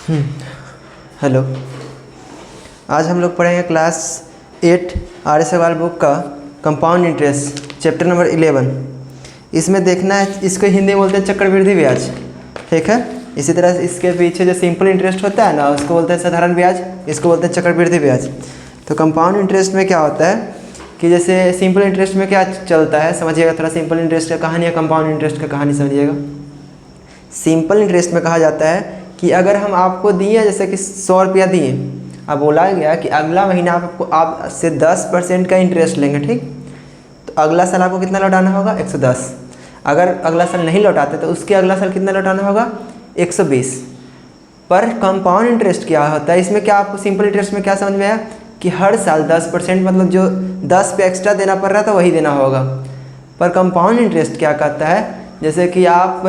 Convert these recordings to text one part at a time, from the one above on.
Hello. आज हम लोग पढ़ेंगे क्लास 8 आर्य सवाल बुक का कंपाउंड इंटरेस्ट चैप्टर नंबर 11। इसमें देखना है, इसको हिंदी में बोलते हैं चक्रवृद्धि ब्याज, ठीक है। इसी तरह इसके पीछे जो सिंपल इंटरेस्ट होता है ना, उसको बोलते हैं साधारण ब्याज, इसको बोलते हैं चक्रवृद्धि ब्याज। तो कंपाउंड इंटरेस्ट में क्या होता है कि जैसे सिंपल इंटरेस्ट में क्या चलता है समझिएगा थोड़ा। सिंपल इंटरेस्ट का कहानी या कंपाउंड इंटरेस्ट का कहानी समझिएगा। सिंपल इंटरेस्ट में कहा जाता है कि अगर हम आपको दिए जैसे कि 100 रुपया दिए, अब बोला गया कि अगला महीना आप से 10% का इंटरेस्ट लेंगे, ठीक। तो अगला साल आपको कितना लौटाना होगा? 110। अगर अगला साल नहीं लौटाते तो उसके अगला साल कितना लौटाना होगा? 120। पर कंपाउंड इंटरेस्ट क्या होता है इसमें? क्या आपको सिंपल इंटरेस्ट में क्या समझ में आया कि हर साल 10%, मतलब जो 10 पे एक्स्ट्रा देना पड़ रहा था वही देना होगा। पर कंपाउंड इंटरेस्ट क्या कहता है, जैसे कि आप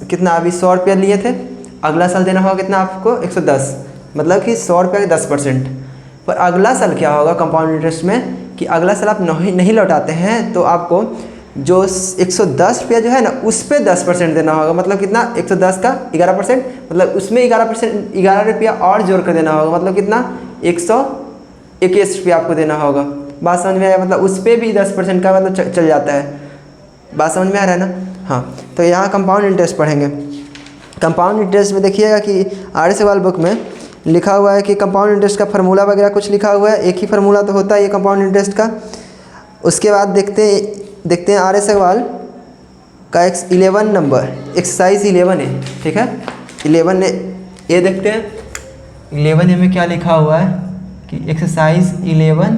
कितना अभी 100 रुपया लिए थे, अगला साल देना होगा कितना आपको? 110, मतलब कि 100 रुपये के 10%। पर अगला साल क्या होगा कंपाउंड इंटरेस्ट में कि अगला साल आप नहीं लौटाते हैं तो आपको जो 110 रुपया जो है ना उस पर 10% देना होगा। मतलब कितना? 110 का 11%, मतलब उसमें 11 रुपया और जोड़ कर देना होगा। मतलब कितना? 121 रुपया आपको देना होगा। बात समझ में आया? मतलब उस पर भी 10% का मतलब चल जाता है। बात समझ में आ रहा है ना? हाँ, तो यहाँ कंपाउंड इंटरेस्ट पढ़ेंगे। कंपाउंड इंटरेस्ट में देखिएगा कि आर्य सवाल बुक में लिखा हुआ है कि कंपाउंड इंटरेस्ट का फार्मूला वगैरह कुछ लिखा हुआ है। एक ही फार्मूला तो होता है ये कंपाउंड इंटरेस्ट का। उसके बाद देखते हैं आर्य सवाल का 11 नंबर, एक्सरसाइज 11 है, ठीक है। 11 ये देखते हैं 11 में क्या लिखा हुआ है कि एक्सरसाइज 11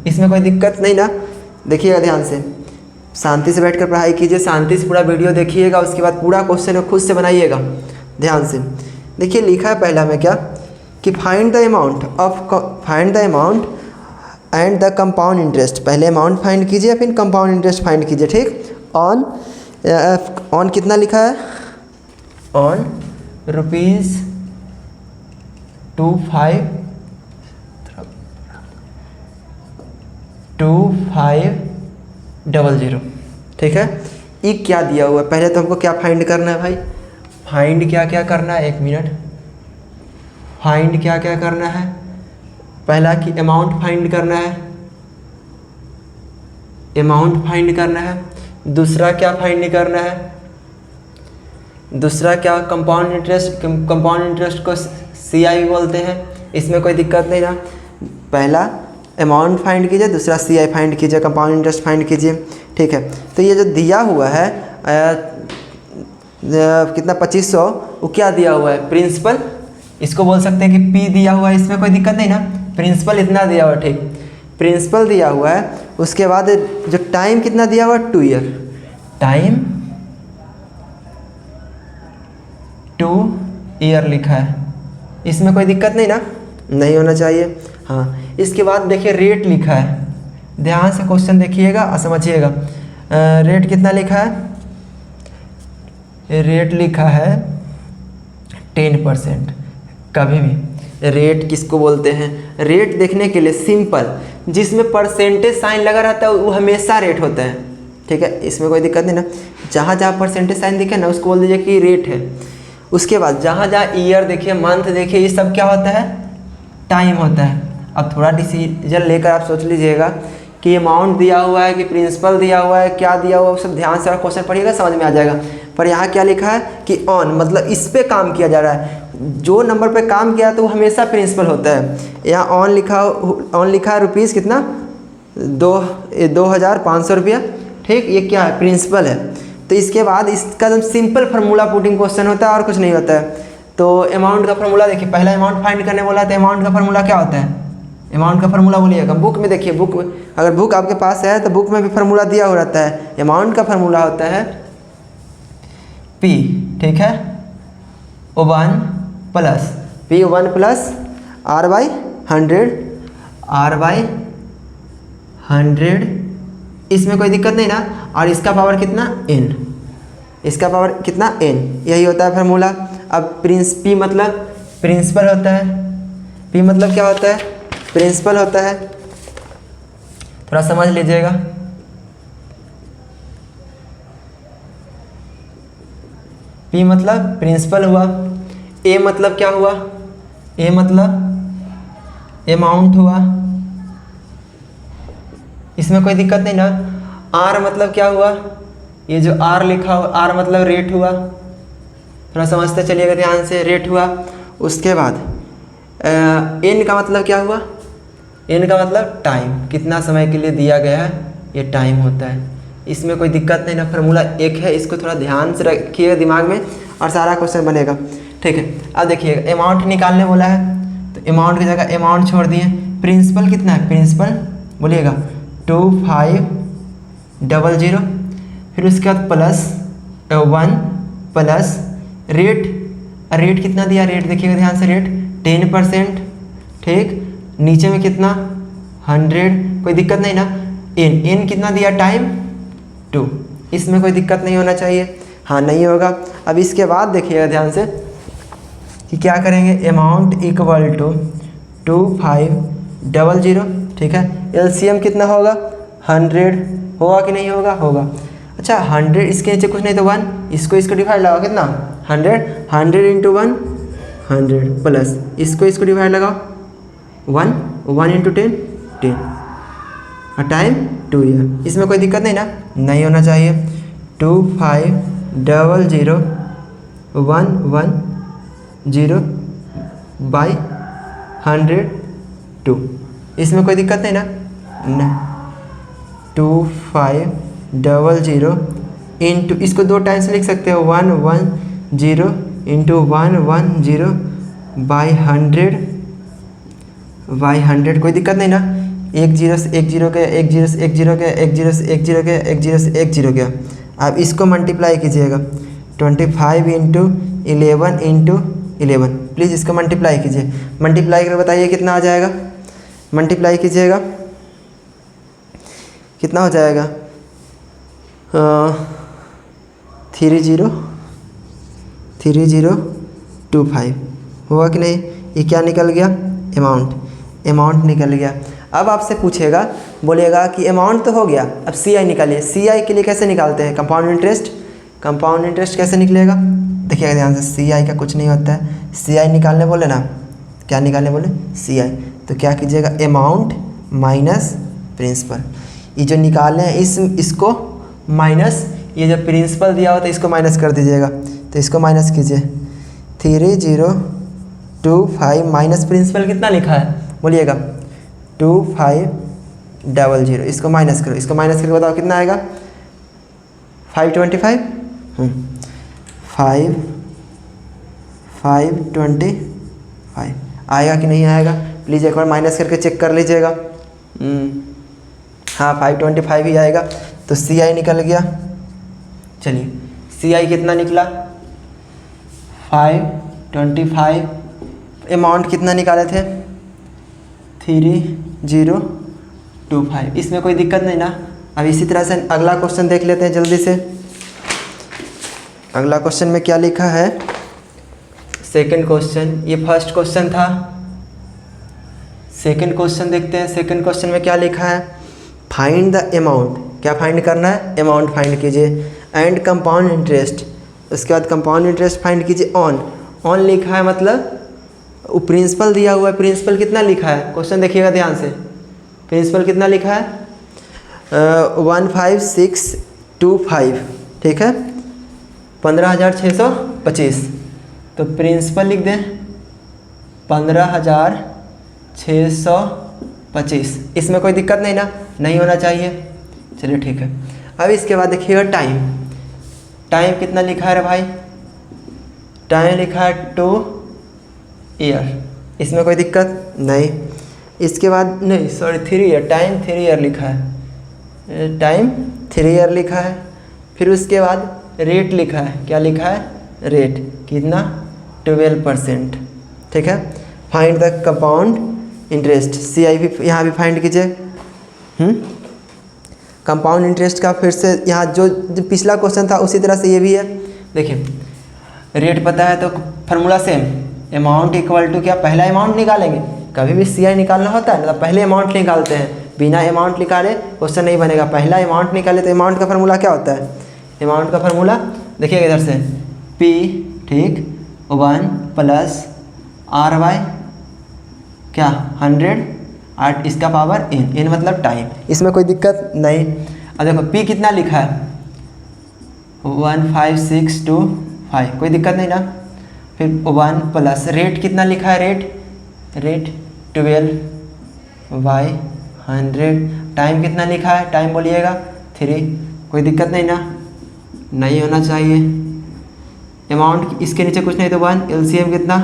इसमें कोई दिक्कत नहीं ना? देखिएगा ध्यान से, शांति से बैठकर पढ़ाई कीजिए, शांति से पूरा वीडियो देखिएगा, उसके बाद पूरा क्वेश्चन खुद से बनाइएगा ध्यान से। देखिए लिखा है पहला में क्या कि find the amount and the compound interest. पहले अमाउंट फाइंड कीजिए फिर कंपाउंड इंटरेस्ट फाइंड कीजिए, ठीक। ऑन कितना लिखा है? ऑन ₹2500, ठीक है। ये क्या दिया हुआ है? पहले तो हमको क्या फाइंड करना है भाई? फाइंड क्या करना है? 1 मिनट। फाइंड क्या करना है? पहला कि अमाउंट फाइंड करना है, अमाउंट फाइंड करना है। दूसरा क्या फाइंड करना है? दूसरा क्या? Compound interest. कंपाउंड इंटरेस्ट को CI बोलते हैं, इसमें कोई दिक्कत नहीं ना। पहला अमाउंट फाइंड कीजिए, दूसरा CI फाइंड कीजिए, कंपाउंड इंटरेस्ट फाइंड कीजिए, ठीक है। तो ये जो दिया हुआ है कितना 2500, वो क्या दिया हुआ है? प्रिंसिपल। इसको बोल सकते हैं कि P दिया हुआ है, इसमें कोई दिक्कत नहीं ना। प्रिंसिपल इतना दिया हुआ है, ठीक। प्रिंसिपल दिया हुआ है। उसके बाद जो टाइम कितना दिया हुआ है? 2 ईयर। टाइम 2 ईयर लिखा है, इसमें कोई दिक्कत नहीं ना? नहीं होना चाहिए। हाँ, इसके बाद देखिए रेट लिखा है, ध्यान से क्वेश्चन देखिएगा और समझिएगा। रेट कितना लिखा है? रेट लिखा है 10%। कभी भी रेट किसको बोलते हैं? रेट देखने के लिए सिंपल जिसमें परसेंटेज साइन लगा रहता है वो हमेशा रेट होता है, ठीक है। इसमें कोई दिक्कत नहीं ना। जहाँ जहाँ परसेंटेज साइन दिखे ना उसको बोल दीजिए कि रेट है। उसके बाद जहाँ जहाँ ईयर देखिए, मंथ देखिए, ये सब क्या होता है? टाइम होता है। अब थोड़ा डिसीजन लेकर आप सोच लीजिएगा कि अमाउंट दिया हुआ है कि प्रिंसिपल दिया हुआ है, क्या दिया हुआ है, सब ध्यान से क्वेश्चन पढ़िएगा, समझ में आ जाएगा। पर यहाँ क्या लिखा है कि ऑन, मतलब इस पे काम किया जा रहा है। जो नंबर पे काम किया तो वो हमेशा प्रिंसिपल होता है। यहाँ ऑन लिखा है रुपीज़ कितना? 2500 रुपया, ठीक। ये क्या है? प्रिंसिपल है। तो इसके बाद इसका एकदम सिंपल फार्मूला पुटिंग क्वेश्चन होता है और कुछ नहीं होता है। तो अमाउंट का फार्मूला देखिए, पहला अमाउंट फाइंड करने बोला तो अमाउंट का फार्मूला क्या होता है? अमाउंट का फार्मूला बोलिएगा, बुक में देखिए, बुक में अगर बुक आपके पास है तो बुक में भी फार्मूला दिया हुआ रहता है। अमाउंट का फार्मूला होता है P, ठीक है। O1 plus P1 plus R/100, इसमें कोई दिक्कत नहीं ना। और इसका पावर कितना? N, इसका पावर कितना? N, यही होता है फार्मूला। अब P मतलब प्रिंसिपल होता है। P मतलब क्या होता है? प्रिंसिपल होता है, थोड़ा समझ लीजिएगा। P मतलब प्रिंसिपल हुआ। ए मतलब क्या हुआ, ए मतलब अमाउंट हुआ, इसमें कोई दिक्कत नहीं ना। आर मतलब क्या हुआ, ये जो आर लिखा हुआ, आर मतलब रेट हुआ, थोड़ा समझते चलिएगा ध्यान से, रेट हुआ। उसके बाद एन का मतलब क्या हुआ, एन का मतलब टाइम, कितना समय के लिए दिया गया है, ये टाइम होता है। इसमें कोई दिक्कत नहीं ना, फार्मूला एक है, इसको थोड़ा ध्यान से रखिएगा दिमाग में और सारा क्वेश्चन बनेगा। ठीक है, अब देखिएगा अमाउंट निकालने बोला है, तो अमाउंट की जगह अमाउंट छोड़ दिए। प्रिंसिपल कितना है, प्रिंसिपल बोलिएगा 2500, फिर उसके बाद प्लस 1 प्लस रेट, रेट कितना दिया, रेट देखिएगा ध्यान से, रेट 10%। ठीक, नीचे में कितना 100, कोई दिक्कत नहीं ना। एन कितना दिया, टाइम 2, इसमें कोई दिक्कत नहीं होना चाहिए, हाँ नहीं होगा। अब इसके बाद देखिएगा ध्यान से कि क्या करेंगे, अमाउंट इक्वल टू 2500, ठीक है। एलसीएम कितना होगा, 100 होगा कि नहीं होगा, होगा। अच्छा 100, इसके नीचे कुछ नहीं तो 1, इसको डिवाइड लगाओ, कितना 100 इंटू 1 100 प्लस इसको डिवाइड लगाओ 1 इंटू 10 और टाइम 2 ईयर, इसमें कोई दिक्कत नहीं ना, नहीं होना चाहिए। 2500 बाई 102, इसमें कोई दिक्कत नहीं ना, नहीं। 2500 इंटू, इसको 2 टाइम से लिख सकते हो, 110 इंटू 110 बाई 100, कोई दिक्कत नहीं ना। 1 0 से 1 0 गया, 1 0 से 1 0 गया, 1 0 से 1 0 गया, 1 0 से 1 0 गया। अब इसको मल्टीप्लाई कीजिएगा, 25 इंटू 11 इंटू 11, प्लीज़ इसको मल्टीप्लाई कीजिए। मल्टीप्लाई करके बताइए कितना आ जाएगा, मल्टीप्लाई कीजिएगा कितना हो जाएगा, 3025 हुआ कि नहीं। ये क्या निकल गया, अमाउंट निकल गया। अब आपसे पूछेगा, बोलेगा कि अमाउंट तो हो गया, अब सीआई निकालिए। सीआई के लिए कैसे निकालते हैं, कंपाउंड इंटरेस्ट कैसे निकलेगा, देखिएगा ध्यान से। सीआई का कुछ नहीं होता है, सीआई निकालने बोले ना, क्या निकालने बोले, सीआई, तो क्या कीजिएगा, अमाउंट माइनस प्रिंसिपल। ये जो निकाले हैं इसको माइनस, ये जो प्रिंसिपल दिया होता है इसको माइनस कर दीजिएगा, तो इसको माइनस कीजिए। 3025 माइनस प्रिंसिपल कितना लिखा है, बोलिएगा 2500, इसको माइनस करो, इसको माइनस करके बताओ कितना आएगा, 525 525 आएगा कि नहीं आएगा, प्लीज़ एक बार माइनस करके चेक कर लीजिएगा। हाँ 525 ही आएगा, तो सी आई निकल गया। चलिए सी आई कितना निकला, 525, अमाउंट कितना निकाले थे, 3025, इसमें कोई दिक्कत नहीं ना। अब इसी तरह से अगला क्वेश्चन देख लेते हैं जल्दी से। अगला क्वेश्चन में क्या लिखा है, सेकंड क्वेश्चन, ये फर्स्ट क्वेश्चन था, सेकंड क्वेश्चन देखते हैं। सेकंड क्वेश्चन में क्या लिखा है, फाइंड द अमाउंट, क्या फाइंड करना है, अमाउंट फाइंड कीजिए, एंड कंपाउंड इंटरेस्ट, उसके बाद कंपाउंड इंटरेस्ट फाइंड कीजिए। ऑन लिखा है मतलब वो प्रिंसिपल दिया हुआ है, प्रिंसिपल कितना लिखा है, क्वेश्चन देखिएगा ध्यान से, प्रिंसिपल कितना लिखा है 15625, ठीक है 15625, तो प्रिंसिपल लिख दें 15625, इसमें कोई दिक्कत नहीं ना, नहीं होना चाहिए। चलिए ठीक है। अब इसके बाद देखिएगा टाइम कितना लिखा है रे भाई, टाइम लिखा है 2 ईयर, इसमें कोई दिक्कत नहीं। इसके बाद नहीं सॉरी 3 ईयर, टाइम 3 ईयर लिखा है, टाइम 3 ईयर लिखा है। फिर उसके बाद रेट लिखा है, क्या लिखा है, रेट कितना 12%, ठीक है। फाइंड द कंपाउंड इंटरेस्ट, सी आई भी यहाँ भी फाइंड कीजिए। कंपाउंड इंटरेस्ट का फिर से यहाँ जो पिछला क्वेश्चन था उसी तरह से ये भी है। देखिए रेट पता है तो formula same, amount equal to क्या, पहला अमाउंट निकालेंगे, कभी भी सी आई निकालना होता है मतलब पहले अमाउंट निकालते हैं, बिना अमाउंट निकाले क्वेश्चन नहीं बनेगा। पहला अमाउंट निकाले तो अमाउंट का फार्मूला क्या होता है, अमाउंट का फार्मूला देखिएगा इधर से P, ठीक 1 प्लस आर बाय क्या 100 और इसका पावर n मतलब टाइम। इसमें कोई दिक्कत नहीं। अब देखो p कितना लिखा है 15625, कोई दिक्कत नहीं ना। फिर 1 प्लस रेट कितना लिखा है, रेट 12/100। टाइम कितना लिखा है, टाइम बोलिएगा 3, कोई दिक्कत नहीं ना, नहीं होना चाहिए। अमाउंट इसके नीचे कुछ नहीं तो 1, एलसीएम कितना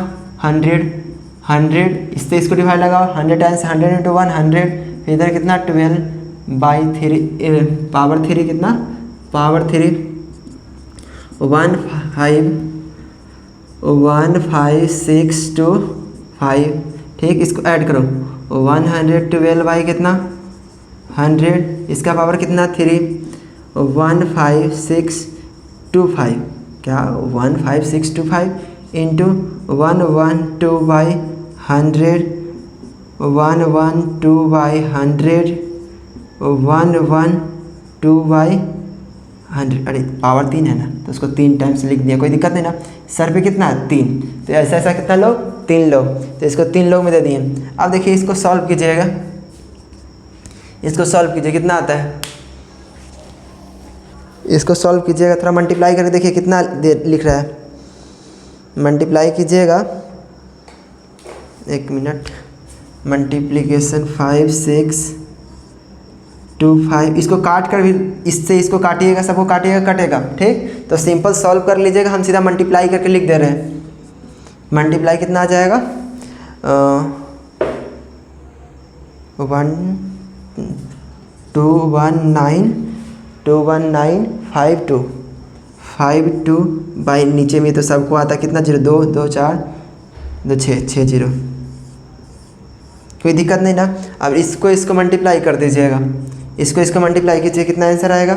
100, इससे इसको डिवाइड लगाओ 100 टाइम्स 100 इंटू 100। फिर इधर कितना 12/3 पावर 3 कितना पावर 3 15625, ठीक। इसको ऐड करो 112 बाई कितना 100, इसका पावर कितना 3 15625 क्या 15625 इंटू 112/100 112/100 112/100। अरे पावर 3 है ना तो उसको 3 टाइम्स लिख दिया, कोई दिक्कत नहीं ना। सर पे कितना है 3, तो ऐसा ऐसा कितना लोग 3 लोग, तो इसको 3 लोग में दे दिए। अब देखिए इसको सॉल्व कीजिएगा, इसको सॉल्व कीजिए कितना आता है, इसको सॉल्व कीजिएगा। थोड़ा मल्टीप्लाई करके देखिए कितना लिख रहा है, मल्टीप्लाई कीजिएगा। 1 मिनट, मल्टीप्लिकेशन 5625, इसको काट कर भी इससे इसको काटिएगा, सबको काटिएगा कटेगा, ठीक। तो सिंपल सॉल्व कर लीजिएगा, हम सीधा मल्टीप्लाई करके लिख दे रहे हैं। मल्टीप्लाई कितना आ जाएगा 21952 बाई नीचे में तो सबको आता कितना 0 2 2 4 2 6 6 0, कोई दिक्कत नहीं ना। अब इसको मल्टीप्लाई कर दीजिएगा, इसको मल्टीप्लाई कीजिए, कितना आंसर आएगा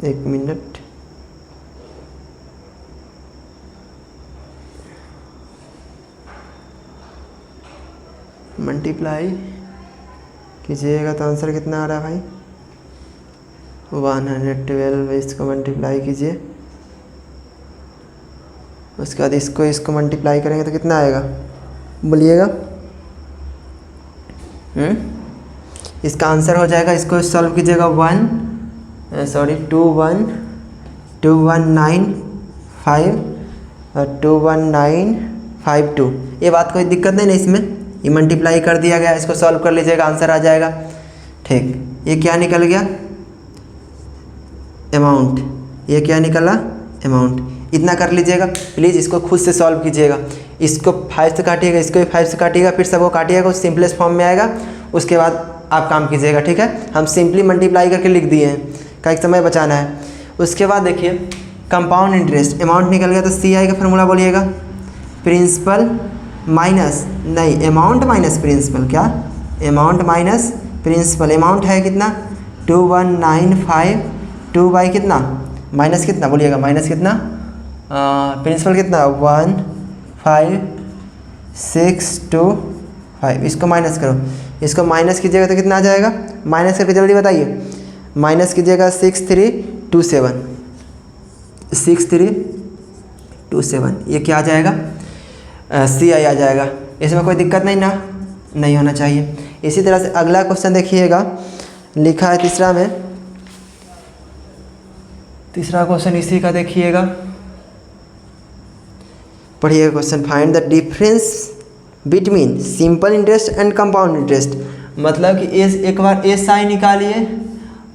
1 मिनट, मल्टीप्लाई कीजिएगा तो आंसर कितना आ रहा है भाई 112। इसको मल्टीप्लाई कीजिए, उसके बाद इसको मल्टीप्लाई करेंगे तो कितना आएगा बोलिएगा। इसका आंसर हो जाएगा, इसको सॉल्व कीजिएगा 21952, ये बात कोई दिक्कत नहीं ना इसमें, ये मल्टीप्लाई कर दिया गया, इसको सॉल्व कर लीजिएगा आंसर आ जाएगा, ठीक। ये क्या निकल गया अमाउंट, ये क्या निकला अमाउंट, इतना कर लीजिएगा प्लीज़। इसको खुद से सॉल्व कीजिएगा, इसको 5 से काटिएगा, इसको भी 5 से काटिएगा, फिर सबको काटिएगा, उस सिंपलेस्ट फॉर्म में आएगा, उसके बाद आप काम कीजिएगा, ठीक है। हम सिंपली मल्टीप्लाई करके लिख दिए हैं, का एक समय बचाना है। उसके बाद देखिए कंपाउंड इंटरेस्ट, अमाउंट निकल गया तो CI का फार्मूला बोलिएगा, प्रिंसिपल माइनस नहीं अमाउंट माइनस प्रिंसिपल, क्या अमाउंट माइनस प्रिंसिपल। अमाउंट है कितना 21952 बाई कितना माइनस कितना बोलिएगा, माइनस कितना प्रिंसिपल कितना 15625, इसको माइनस करो, इसको माइनस कीजिएगा तो कितना आ जाएगा, माइनस करके जल्दी बताइए, माइनस कीजिएगा 6327, ये क्या आ जाएगा CI आ जाएगा। इसमें कोई दिक्कत नहीं ना, नहीं होना चाहिए। इसी तरह से अगला क्वेश्चन देखिएगा, लिखा है तीसरा में, तीसरा क्वेश्चन इसी का देखिएगा, पढ़िएगा question. Find the difference between simple interest and compound interest, मतलब कि एक बार SI निकालिए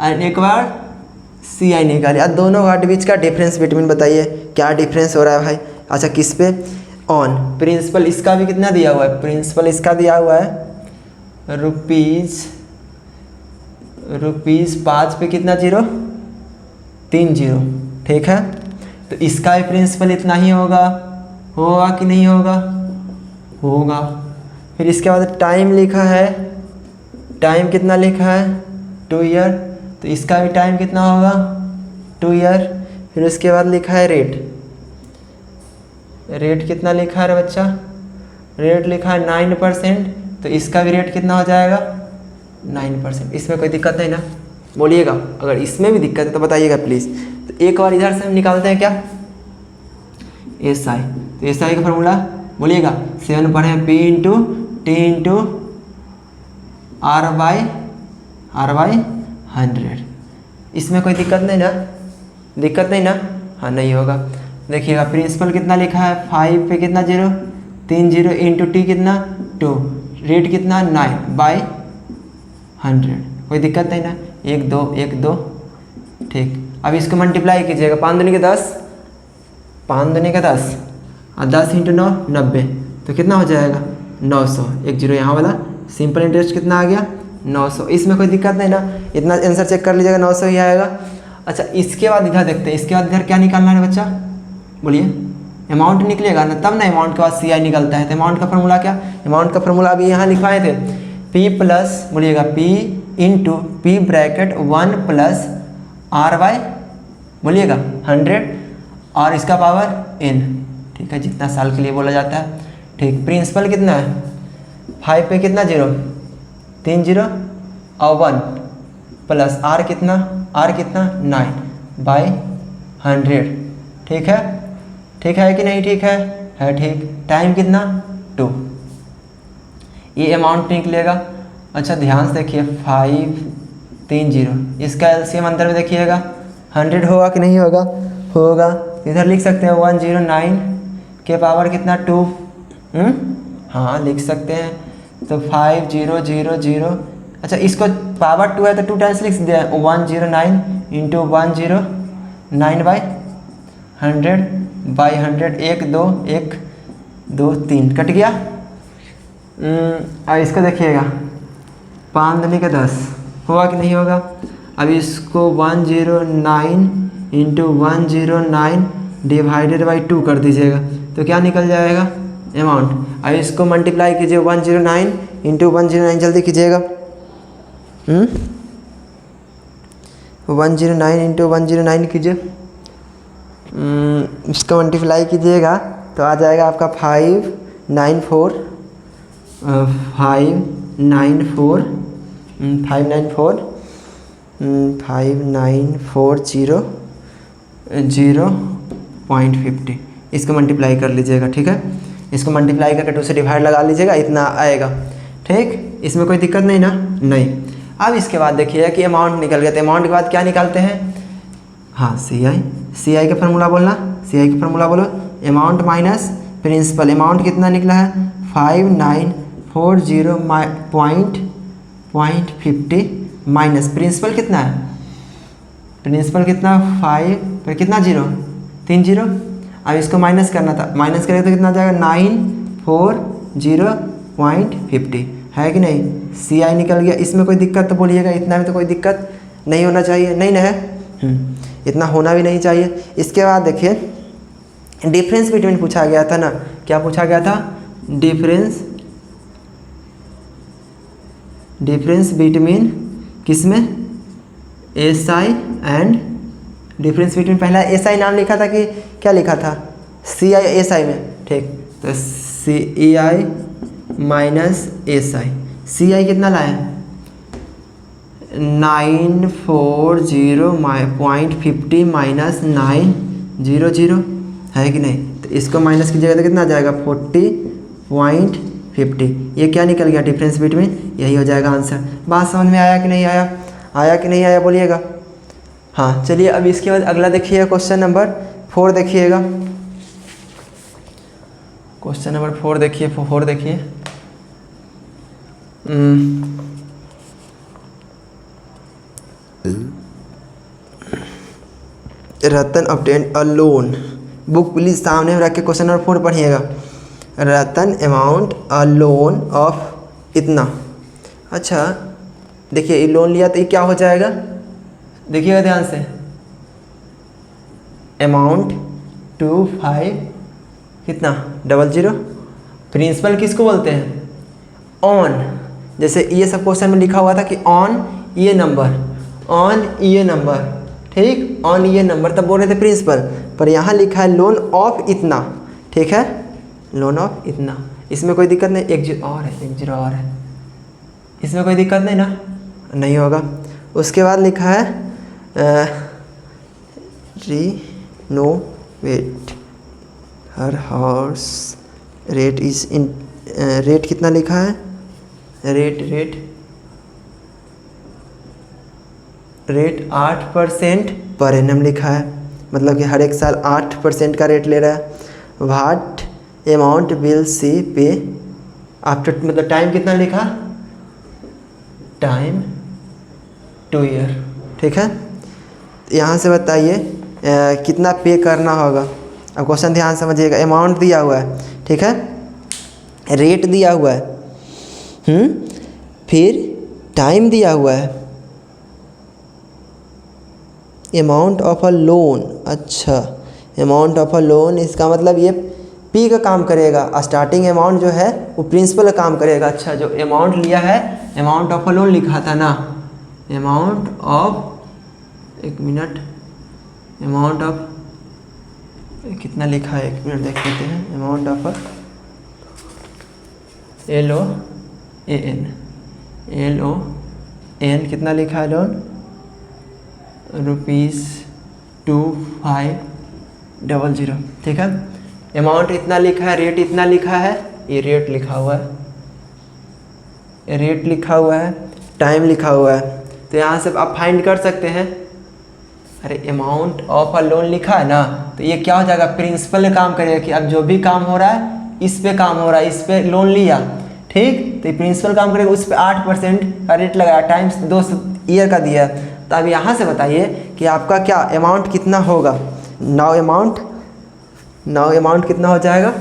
और एक बार CI निकालिए, और दोनों के बीच का डिफरेंस बिटवीन बताइए क्या डिफरेंस हो रहा है भाई। अच्छा किस पे, ऑन प्रिंसिपल, इसका भी कितना दिया हुआ है, प्रिंसिपल इसका दिया हुआ है रुपीज़ 5 पे कितना 0 3 0, ठीक है। तो इसका भी प्रिंसिपल इतना ही होगा कि नहीं होगा। फिर इसके बाद टाइम लिखा है, टाइम कितना लिखा है 2 ईयर, तो इसका भी टाइम कितना होगा 2 ईयर। फिर उसके बाद लिखा है रेट कितना लिखा है बच्चा, रेट लिखा है 9%, तो इसका भी रेट कितना हो जाएगा 9%। इसमें कोई दिक्कत नहीं ना, बोलिएगा। अगर इसमें भी दिक्कत है तो बताइएगा प्लीज़। तो एक और इधर से हम निकालते हैं क्या, एस आई। तो एस आई का फॉर्मूला बोलिएगा, 7 पढ़े हैं P into T into R by 100। इसमें कोई दिक्कत नहीं ना, दिक्कत नहीं ना, हाँ नहीं होगा। देखिएगा प्रिंसिपल कितना लिखा है, 5 पे कितना 0, 3 0 इंटू टी कितना 2, रेट कितना 9 बाई 100, कोई दिक्कत नहीं ना, 1 2 1 2। ठीक, अब इसको मल्टीप्लाई कीजिएगा, 5 दूनी के 10, 5 दूनी के 10 और 10 इंटू 9 90, तो कितना हो जाएगा 900। 1 0 यहाँ वाला, सिंपल इंटरेस्ट कितना आ गया 900। इसमें कोई दिक्कत नहीं ना, इतना आंसर चेक कर लीजिएगा 900 ही आएगा। अच्छा इसके बाद इधर देखते हैं, इसके बाद इधर क्या निकालना है बच्चा, बोलिए। अमाउंट निकलेगा ना, तब ना अमाउंट के बाद सी आई निकलता है। तो अमाउंट का फॉर्मूला क्या, अमाउंट का फॉर्मूला अभी यहाँ लिखवाए थे, P प्लस बोलिएगा P into P bracket 1 plus R by बोलिएगा 100 और इसका पावर n। ठीक है, जितना साल के लिए बोला जाता है। ठीक, प्रिंसिपल कितना है 5 पे कितना 0, 3 0 और 1 प्लस आर कितना 9 बाई 100। ठीक है, ठीक है कि नहीं, ठीक है ठीक। टाइम कितना 2, ये अमाउंट निकलेगा। अच्छा ध्यान से देखिए 5 3 0, इसका एलसीएम अंदर में देखिएगा 100 होगा कि नहीं होगा, होगा। इधर लिख सकते हैं 109 के पावर कितना 2, हाँ लिख सकते हैं। तो 5 0 0 0, अच्छा इसको पावर 2 है तो 2 टाइम्स लिख दिया, 109 इंटू 109 बाई 100 बाई 100, 1 2 1 2 3 कट गया। अब इसको देखिएगा 5 दूनी के 10 होगा कि नहीं होगा। अब इसको 109 इंटू 109 डिवाइडेड बाई 2 कर दीजिएगा, तो क्या निकल जाएगा अमाउंट। अब इसको मल्टीप्लाई कीजिए 109 इंटू 109, जल्दी कीजिएगा। 109 इंटू 109 कीजिए, इसको मल्टीप्लाई कीजिएगा तो आ जाएगा आपका 594 0.50। इसको मल्टीप्लाई कर लीजिएगा। ठीक है, इसको मल्टीप्लाई करके 2 से डिवाइड लगा लीजिएगा, इतना आएगा। ठीक, इसमें कोई दिक्कत नहीं ना, नहीं। अब इसके बाद देखिए कि अमाउंट निकल गया, तो अमाउंट के बाद क्या निकालते हैं, हाँ सी आई का फार्मूला बोलना, सी आई का फार्मूला बोलो, अमाउंट माइनस प्रिंसिपल। अमाउंट कितना निकला है 5940.50 माइनस प्रिंसिपल कितना है, प्रिंसिपल कितना 5 पर कितना 0 3 0। अब इसको माइनस करना था, माइनस करें तो कितना जाएगा 940.50, है कि नहीं। सी आई निकल गया। इसमें कोई दिक्कत तो बोलिएगा, इतना में तो कोई दिक्कत नहीं होना चाहिए, नहीं ना है, इतना होना भी नहीं चाहिए। इसके बाद देखिए डिफरेंस बिटवीन पूछा गया था ना, क्या पूछा गया था, डिफरेंस बिटवीन किसमें, S I and difference between, पहला एस आई नाम लिखा था कि क्या लिखा था, सी आई एस आई में। ठीक, तो सी ई आई माइनस एस आई, सी आई कितना लाया 940.50 माइनस 900, है कि नहीं। तो इसको माइनस कीजिएगा तो कितना आ जाएगा 40.50। ये क्या निकल गया डिफरेंस बिटवीन, यही हो जाएगा आंसर। बात समझ में आया कि नहीं आया, आया कि नहीं आया बोलिएगा। हाँ चलिए, अब इसके बाद अगला देखिएगा क्वेश्चन नंबर 4 देखिएगा, क्वेश्चन नंबर 4 देखिए, 4 देखिए। Ratan obtain a loan, book please सामने रख के क्वेश्चन नंबर 4 पढ़िएगा। Ratan amount a loan of इतना। अच्छा देखिए, ये लोन लिया तो ये क्या हो जाएगा, देखिएगा ध्यान से, अमाउंट 25 कितना 00। प्रिंसिपल किसको बोलते हैं, ऑन। जैसे ये सब क्वेश्चन में लिखा हुआ था कि ऑन ये नंबर, ऑन ये नंबर, ठीक, ऑन ये नंबर, तब बोल रहे थे प्रिंसिपल, पर यहाँ लिखा है लोन ऑफ इतना। ठीक है, लोन ऑफ इतना, इसमें कोई दिक्कत नहीं, 1 0 और है, 1 0 और है, इसमें कोई दिक्कत नहीं ना, नहीं होगा। उसके बाद लिखा है renovate her house rate is in, rate कितना लिखा है, रेट 8% पर एनम लिखा है, मतलब कि हर एक साल 8% का रेट ले रहा है। व्हाट अमाउंट विल सी पे आफ्टर, मतलब टाइम कितना लिखा, टाइम 2 ईयर। ठीक है, यहाँ से बताइए कितना पे करना होगा। अब क्वेश्चन ध्यान समझिएगा। अमाउंट दिया हुआ है, ठीक है, रेट दिया हुआ है, फिर टाइम दिया हुआ है, अमाउंट ऑफ अ लोन। अच्छा, अमाउंट ऑफ अ लोन, इसका मतलब ये पी का काम करेगा, स्टार्टिंग अमाउंट जो है वो प्रिंसिपल का काम करेगा। अच्छा, जो अमाउंट लिया है, अमाउंट ऑफ अ लोन लिखा था ना, अमाउंट ऑफ, एक मिनट, अमाउंट ऑफ कितना लिखा है, एक मिनट देख लेते हैं। अमाउंट ऑफ LOAN कितना लिखा है, लोन ₹2500। ठीक है, अमाउंट इतना लिखा है, रेट इतना लिखा है, ये रेट लिखा हुआ है, रेट लिखा हुआ है, टाइम लिखा हुआ है। तो यहाँ से आप फाइंड कर सकते हैं। अरे अमाउंट ऑफ अ लोन लिखा है ना, तो ये क्या हो जाएगा, प्रिंसिपल काम करेगा कि अब जो भी काम हो रहा है इस पे काम हो रहा है, इस पे लोन लिया, ठीक, तो प्रिंसिपल काम करेगा, उस पर 8% का रेट लगाया, टाइम्स 2 ईयर का दिया। तो अब यहाँ से बताइए कि आपका क्या अमाउंट कितना होगा। नाउ अमाउंट कितना हो जाएगा,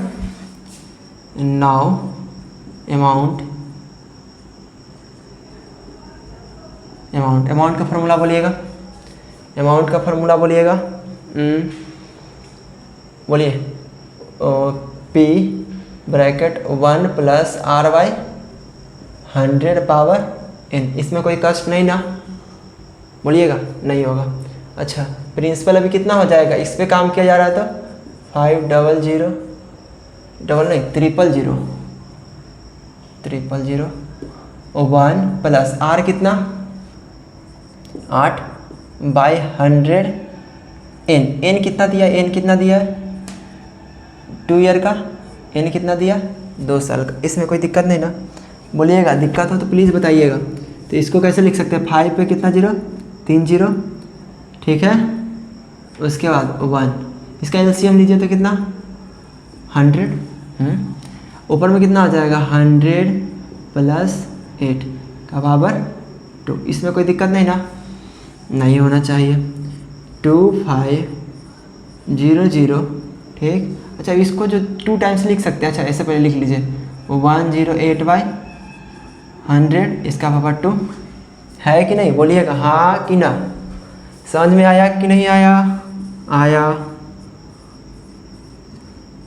नाउ अमाउंट का फॉर्मूला बोलिएगा, अमाउंट का फॉर्मूला बोलिएगा, बोलिए, P ब्रैकेट 1 + R/100 इसमें कोई कष्ट नहीं ना, बोलिएगा, नहीं होगा। अच्छा, प्रिंसिपल अभी कितना हो जाएगा, इस पे काम किया जा रहा है तो 500 और 1 + R कितना, 8/100 n कितना दिया, n कितना दिया है, 2 ईयर का, n कितना दिया, 2 साल का। इसमें कोई दिक्कत नहीं ना, बोलिएगा, दिक्कत हो तो प्लीज़ बताइएगा। तो इसको कैसे लिख सकते हैं, 5 पे कितना 0, 3 0, ठीक है, उसके बाद 1, इसका एलसीएम लीजिए तो कितना, 100, ऊपर में कितना आ जाएगा, 100 + 8 का बराबर 2। इसमें कोई दिक्कत नहीं ना, नहीं होना चाहिए। 2500, ठीक। अच्छा, इसको जो 2 टाइम्स लिख सकते हैं, अच्छा ऐसे पहले लिख लीजिए, 108/100 इसका पावर 2 है कि नहीं, बोलिएगा हाँ कि ना, समझ में आया कि नहीं आया, आया।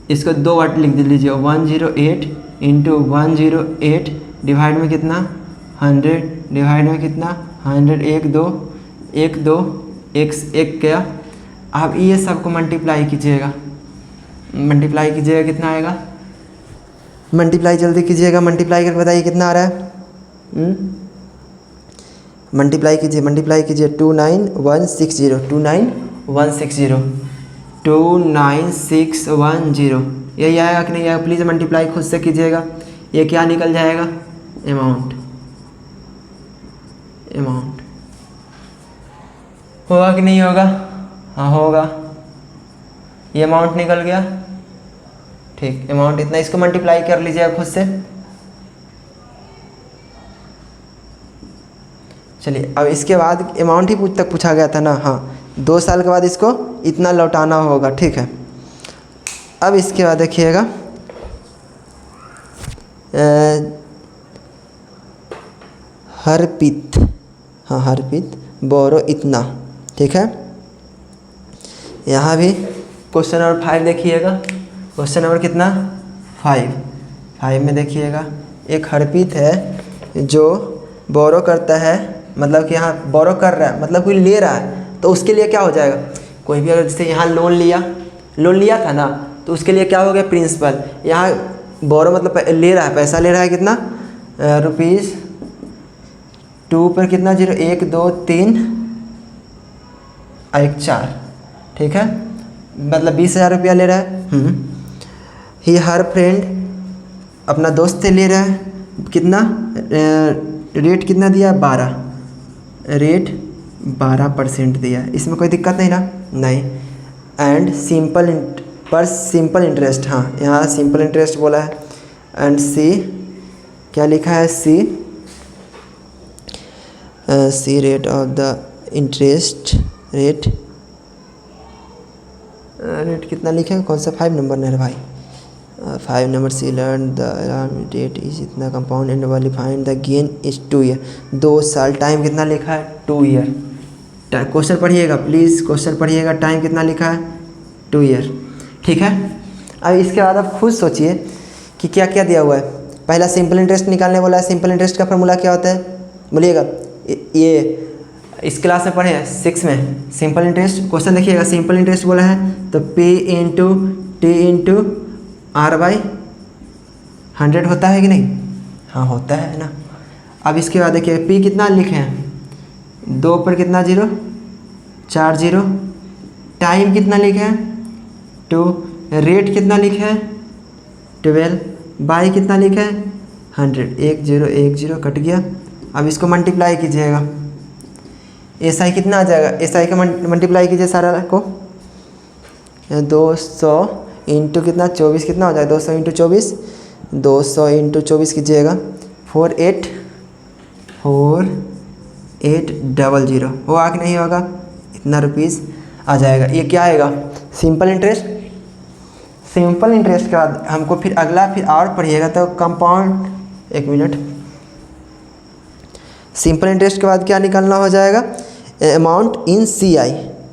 इसको 2 बार लिख लीजिए, 108 × 108 डिवाइड में कितना, 100 डिवाइड में कितना, 100, 1 2 1 2 1 1 गया। अब ये सबको मल्टीप्लाई कीजिएगा, कितना आएगा, मल्टीप्लाई जल्दी कीजिएगा, मल्टीप्लाई करके बताइए कितना आ रहा है, मल्टीप्लाई कीजिए 29160 29610 यही आएगा कि नहीं आएगा, प्लीज़ मल्टीप्लाई खुद से कीजिएगा। ये क्या निकल जाएगा, अमाउंट होगा कि नहीं होगा, हाँ होगा, ये अमाउंट निकल गया, ठीक, अमाउंट इतना, इसको मल्टीप्लाई कर लीजिएगा खुद से। चलिए, अब इसके बाद अमाउंट ही तक पूछा गया था ना, हाँ, 2 साल के बाद इसको इतना लौटाना होगा, ठीक है। अब इसके बाद देखिएगा, हरप्रीत बोरो इतना, ठीक है। यहाँ भी क्वेश्चन नंबर 5 देखिएगा, क्वेश्चन नंबर कितना, 5 में देखिएगा, एक हरप्रीत है जो बोरो करता है, मतलब कि यहाँ बोरो कर रहा है, मतलब कोई ले रहा है, तो उसके लिए क्या हो जाएगा, कोई भी अगर जैसे यहाँ लोन लिया था ना, तो उसके लिए क्या हो गया, प्रिंसिपल। यहाँ बोरो मतलब ले रहा है, पैसा ले रहा है, कितना, 2 पर कितना जीरो, 1 2 3 और 1 4, ठीक है, मतलब 20,000 रुपया ले रहा है। ही हर फ्रेंड अपना दोस्त से ले रहा है कितना, रेट कितना दिया, 12, रेट 12% दिया, इसमें कोई दिक्कत नहीं ना, नहीं। एंड सिंपल इंटरेस्ट, हाँ यहाँ सिंपल इंटरेस्ट बोला है। एंड सी क्या लिखा है, see rate of the interest, rate कितना लिखा है, कौन सा 5 नंबर है भाई, 5 number, she learn the debt is इतना, compound annually, find the gain is 2 year, 2 साल, टाइम कितना लिखा है 2 ईयर। क्वेश्चन पढ़िएगा प्लीज़, क्वेश्चन पढ़िएगा, टाइम कितना लिखा है 2 ईयर, ठीक है। अब इसके बाद आप खुद सोचिए कि क्या क्या दिया हुआ है। पहला सिंपल इंटरेस्ट निकालने वाला है, सिंपल इंटरेस्ट का फॉर्मूला क्या होता है बोलिएगा, ये इस क्लास में पढ़े हैं 6 में। सिंपल इंटरेस्ट क्वेश्चन देखिएगा, सिंपल इंटरेस्ट बोला है तो P into T into R by 100 होता है कि नहीं, हाँ होता है ना। अब इसके बाद देखिए P कितना लिखे हैं, 2 पर कितना जीरो, 4 जीरो, टाइम कितना लिखे हैं 2, रेट कितना लिखे हैं 12, बाई कितना लिखे हैं 100, 1 0 1 0 कट गया। अब इसको मल्टीप्लाई कीजिएगा, एस आई कितना आ जाएगा, एस आई का मल्टीप्लाई कीजिए सारा को, 200 इंटू कितना 24 कितना हो जाएगा, 200 इंटू 24, 200 इंटू 24 कीजिएगा, 4800 होगा कि नहीं होगा, इतना रुपीज़ आ जाएगा। ये क्या आएगा, सिंपल इंटरेस्ट। सिंपल इंटरेस्ट के बाद हमको फिर अगला फिर और पढ़िएगा तो कंपाउंड, एक मिनट, सिंपल इंटरेस्ट के बाद क्या निकालना हो जाएगा, अमाउंट इन सी आई,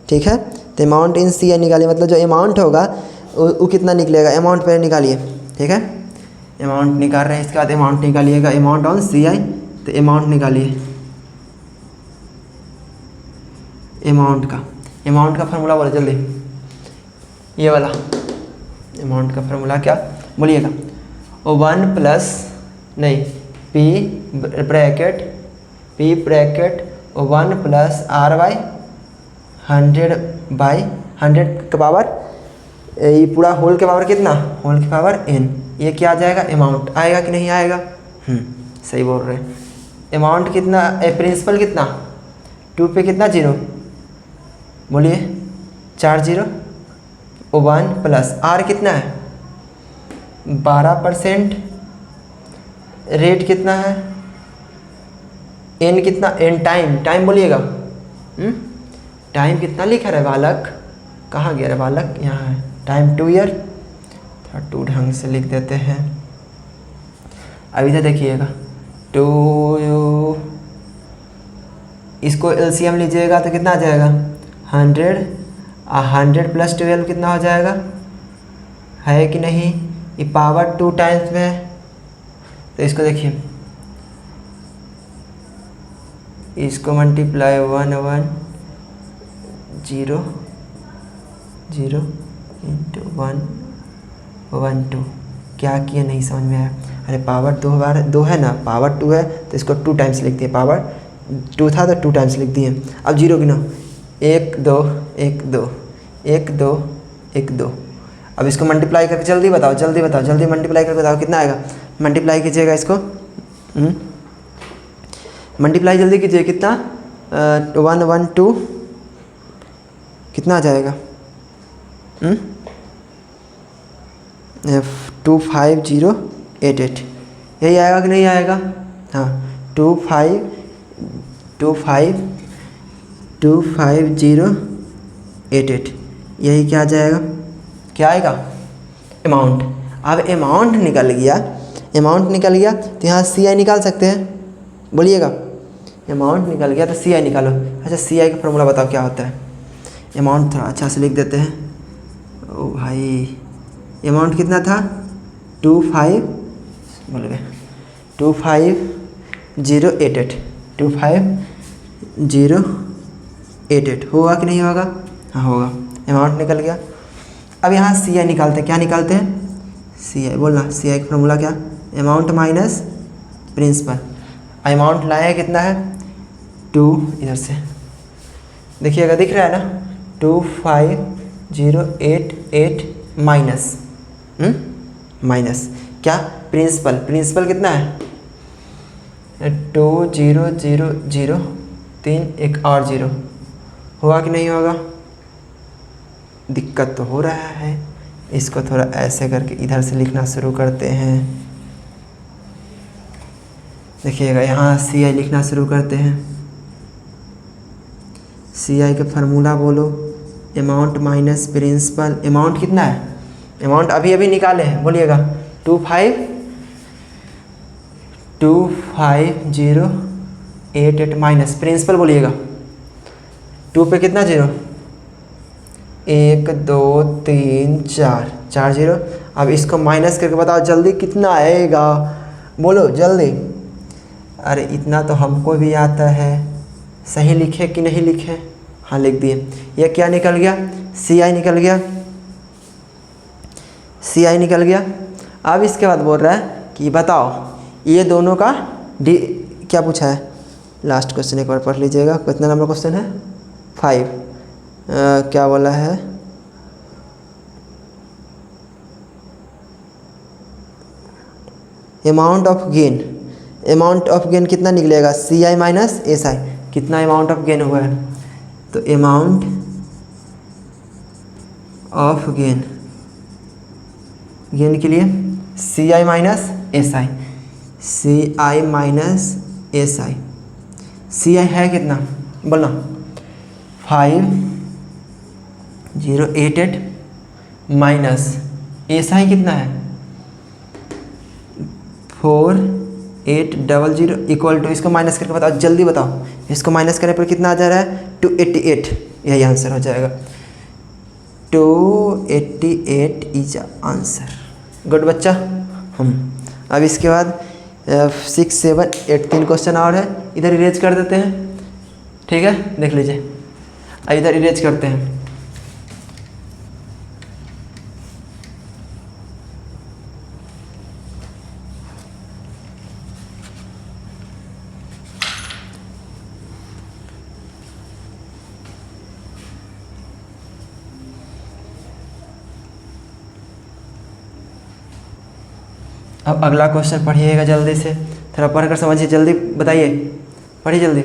ठीक है। तो अमाउंट इन सी आई निकालिए, मतलब जो अमाउंट होगा वो कितना निकलेगा, अमाउंट पहले निकालिए, ठीक है। अमाउंट निकाल रहे हैं, इसके बाद अमाउंट निकालिएगा, अमाउंट ऑन सी आई, तो अमाउंट निकालिए, अमाउंट का फार्मूला बोलो जल्दी, ये वाला अमाउंट का फार्मूला क्या बोलिएगा, 1 प्लस नहीं P bracket 1 plus R by 100 का पावर, ये पूरा होल के पावर कितना, होल के पावर n, ये क्या आ जाएगा, अमाउंट आएगा कि नहीं आएगा, सही बोल रहे हैं। अमाउंट कितना, प्रिंसिपल कितना 2 पे कितना जीरो बोलिए, 4 0, 1 प्लस R कितना है 12%, रेट कितना है, एन कितना, एन टाइम बोलिएगा, टाइम कितना लिखा है बालक, कहाँ गया रे बालक, यहाँ है, टाइम 2 ईयर, थोड़ा 2 ढंग से लिख देते हैं। अब इधर देखिएगा 2, इसको एलसीएम लीजिएगा तो कितना आ जाएगा 100 प्लस 12 कितना हो जाएगा, है कि नहीं, ये पावर 2 टाइम्स में है, तो इसको देखिए, इसको मल्टीप्लाई 1 1 0 0 इंटू 1 1 2, क्या किया नहीं समझ में आया, अरे पावर 2 है ना, पावर 2 है तो इसको 2 टाइम्स लिख दिए, पावर 2 था तो 2 टाइम्स लिख दिए। अब जीरो गिनो, 1 2 1 2 1 2 1 2, अब इसको मल्टीप्लाई करके जल्दी मल्टीप्लाई करके बताओ कितना आएगा, मल्टीप्लाई कीजिएगा इसको, मल्टीप्लाई जल्दी कीजिए, कितना 1 1 2 कितना आ जाएगा, 25088, यही आएगा कि नहीं आएगा, हाँ 25088, यही क्या आ जाएगा, क्या आएगा अमाउंट। अब अमाउंट निकल गया तो यहाँ सी आई निकाल सकते हैं, बोलिएगा, अमाउंट निकल गया तो सी आई निकालो। अच्छा सी आई का फॉर्मूला बताओ क्या होता है, अमाउंट थोड़ा अच्छा से लिख देते हैं, ओ भाई अमाउंट कितना था 25088 होगा कि नहीं होगा, हाँ होगा, अमाउंट निकल गया। अब यहाँ सी आई निकालते हैं, क्या निकालते हैं, सी आई बोलना, सी आई का फॉर्मूला क्या, अमाउंट माइनस प्रिंसिपल। अमाउंट लाए कितना है 2 इधर से देखिएगा, दिख रहा है ना, 25088 माइनस माइनस क्या, प्रिंसिपल कितना है 2000, 3 एक और 0, होगा कि नहीं होगा? दिक्कत तो हो रहा है। इसको थोड़ा ऐसे करके इधर से लिखना शुरू करते हैं। देखिएगा यहाँ CI लिखना शुरू करते हैं। CI का फार्मूला बोलो, अमाउंट माइनस प्रिंसिपल। अमाउंट कितना है, अमाउंट अभी अभी निकाले हैं, बोलिएगा 25088 माइनस प्रिंसिपल, बोलिएगा 2 पे कितना 0, 1 2 3 4 0। अब इसको माइनस करके बताओ जल्दी कितना आएगा, बोलो जल्दी। अरे इतना तो हमको भी आता है, सही लिखे कि नहीं लिखे? हाँ लिख दिए। ये क्या निकल गया, CI निकल गया, CI निकल गया। अब इसके बाद बोल रहा है कि बताओ ये दोनों का क्या पूछा है, लास्ट क्वेश्चन एक बार पढ़ लीजिएगा। कितना नंबर क्वेश्चन है, 5। क्या बोला है, amount of gain. Amount of gain कितना निकलेगा, CI माइनस SI। कितना अमाउंट ऑफ गेन हुआ है, तो अमाउंट ऑफ गेन के लिए CI minus SI, CI minus SI। CI है कितना, बोलना 5088 माइनस SI कितना है 4800 इक्वल टू, इसको माइनस करके बताओ जल्दी बताओ, इसको माइनस करने पर कितना आ जा रहा है 288, यही आंसर हो जाएगा। 288 इज आंसर। गुड बच्चा। अब इसके बाद 6 7 8 3 क्वेश्चन और है, इधर इरेज कर देते हैं, ठीक है, देख लीजिए। अब इधर इरेज करते हैं। अब अगला क्वेश्चन पढ़िएगा जल्दी से, थोड़ा पढ़कर समझिए, जल्दी बताइए, पढ़िए जल्दी।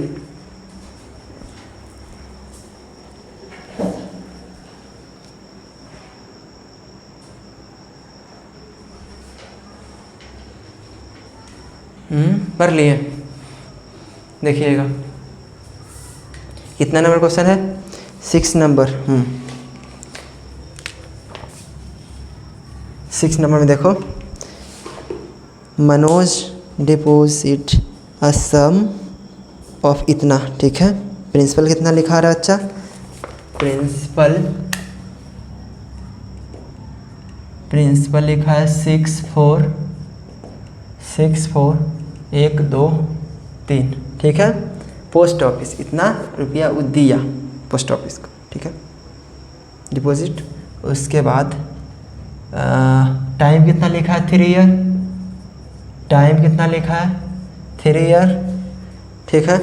पढ़ लिए, देखिएगा कितना नंबर क्वेश्चन है, 6 नंबर। 6 नंबर में देखो, Manoj deposit a sum of इतना, ठीक है। प्रिंसिपल कितना लिखा रहा है बच्चा, प्रिंसिपल लिखा है 64,1,2,3, ठीक है। पोस्ट ऑफिस इतना रुपया दिया पोस्ट ऑफिस को, ठीक है, डिपॉजिट। उसके बाद टाइम कितना लिखा है 3 ईयर, टाइम कितना लिखा है 3 ईयर, ठीक है।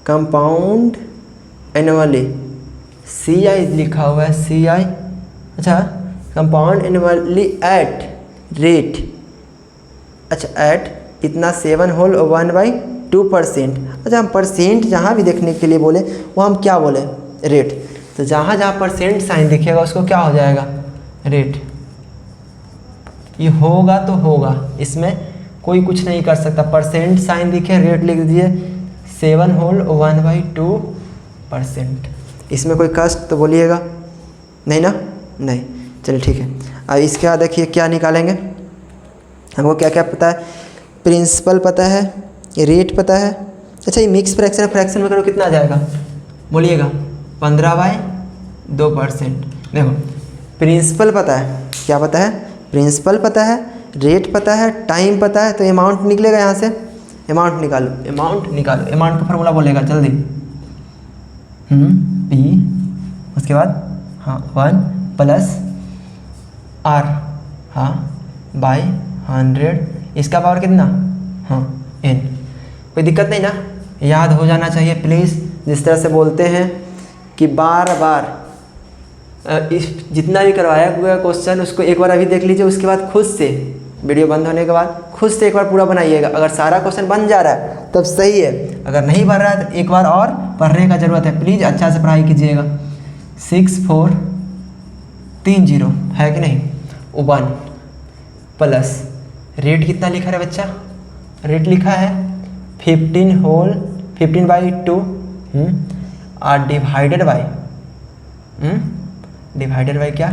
कंपाउंड एनुअली CI लिखा हुआ है, CI, अच्छा, कंपाउंड एनुअली एट रेट, अच्छा, एट इतना 7 होल 1/2%। अच्छा, हम परसेंट जहाँ भी देखने के लिए बोले वो हम क्या बोले, रेट। तो जहाँ जहाँ परसेंट साइन दिखेगा उसको क्या हो जाएगा, रेट। ये होगा तो होगा, इसमें कोई कुछ नहीं कर सकता। परसेंट साइन दिखे, रेट लिख दीजिए, 7 होल 1/2%। इसमें कोई कष्ट तो बोलिएगा नहीं ना, नहीं, चलिए ठीक है। अब इसके बाद देखिए क्या निकालेंगे, हमको क्या क्या पता है, प्रिंसिपल पता है, रेट पता है। अच्छा, ये मिक्स फ्रैक्शन, फ्रैक्शन में करो कितना आ जाएगा, बोलिएगा 15/2%। देखो, प्रिंसिपल पता है, क्या पता है, प्रिंसिपल पता है, रेट पता है, टाइम पता है, तो अमाउंट निकलेगा यहाँ से। अमाउंट निकालो, अमाउंट निकालो, अमाउंट का फार्मूला बोलेगा जल्दी, P, उसके बाद 1 + R, /100, इसका पावर कितना, N। कोई दिक्कत नहीं ना, याद हो जाना चाहिए प्लीज़। जिस तरह से बोलते हैं कि बार बार इस जितना भी करवाया हुआ क्वेश्चन उसको एक बार अभी देख लीजिए, उसके बाद खुद से वीडियो बंद होने के बाद खुद से एक बार पूरा बनाइएगा। अगर सारा क्वेश्चन बन जा रहा है तब सही है, अगर नहीं बन रहा है तो एक बार और पढ़ने का ज़रूरत है। प्लीज़ अच्छा से पढ़ाई कीजिएगा। 6430 है कि नहीं, 1 प्लस रेट कितना लिखा है बच्चा, रेट लिखा है 15/2 और डिवाइडेड बाई क्या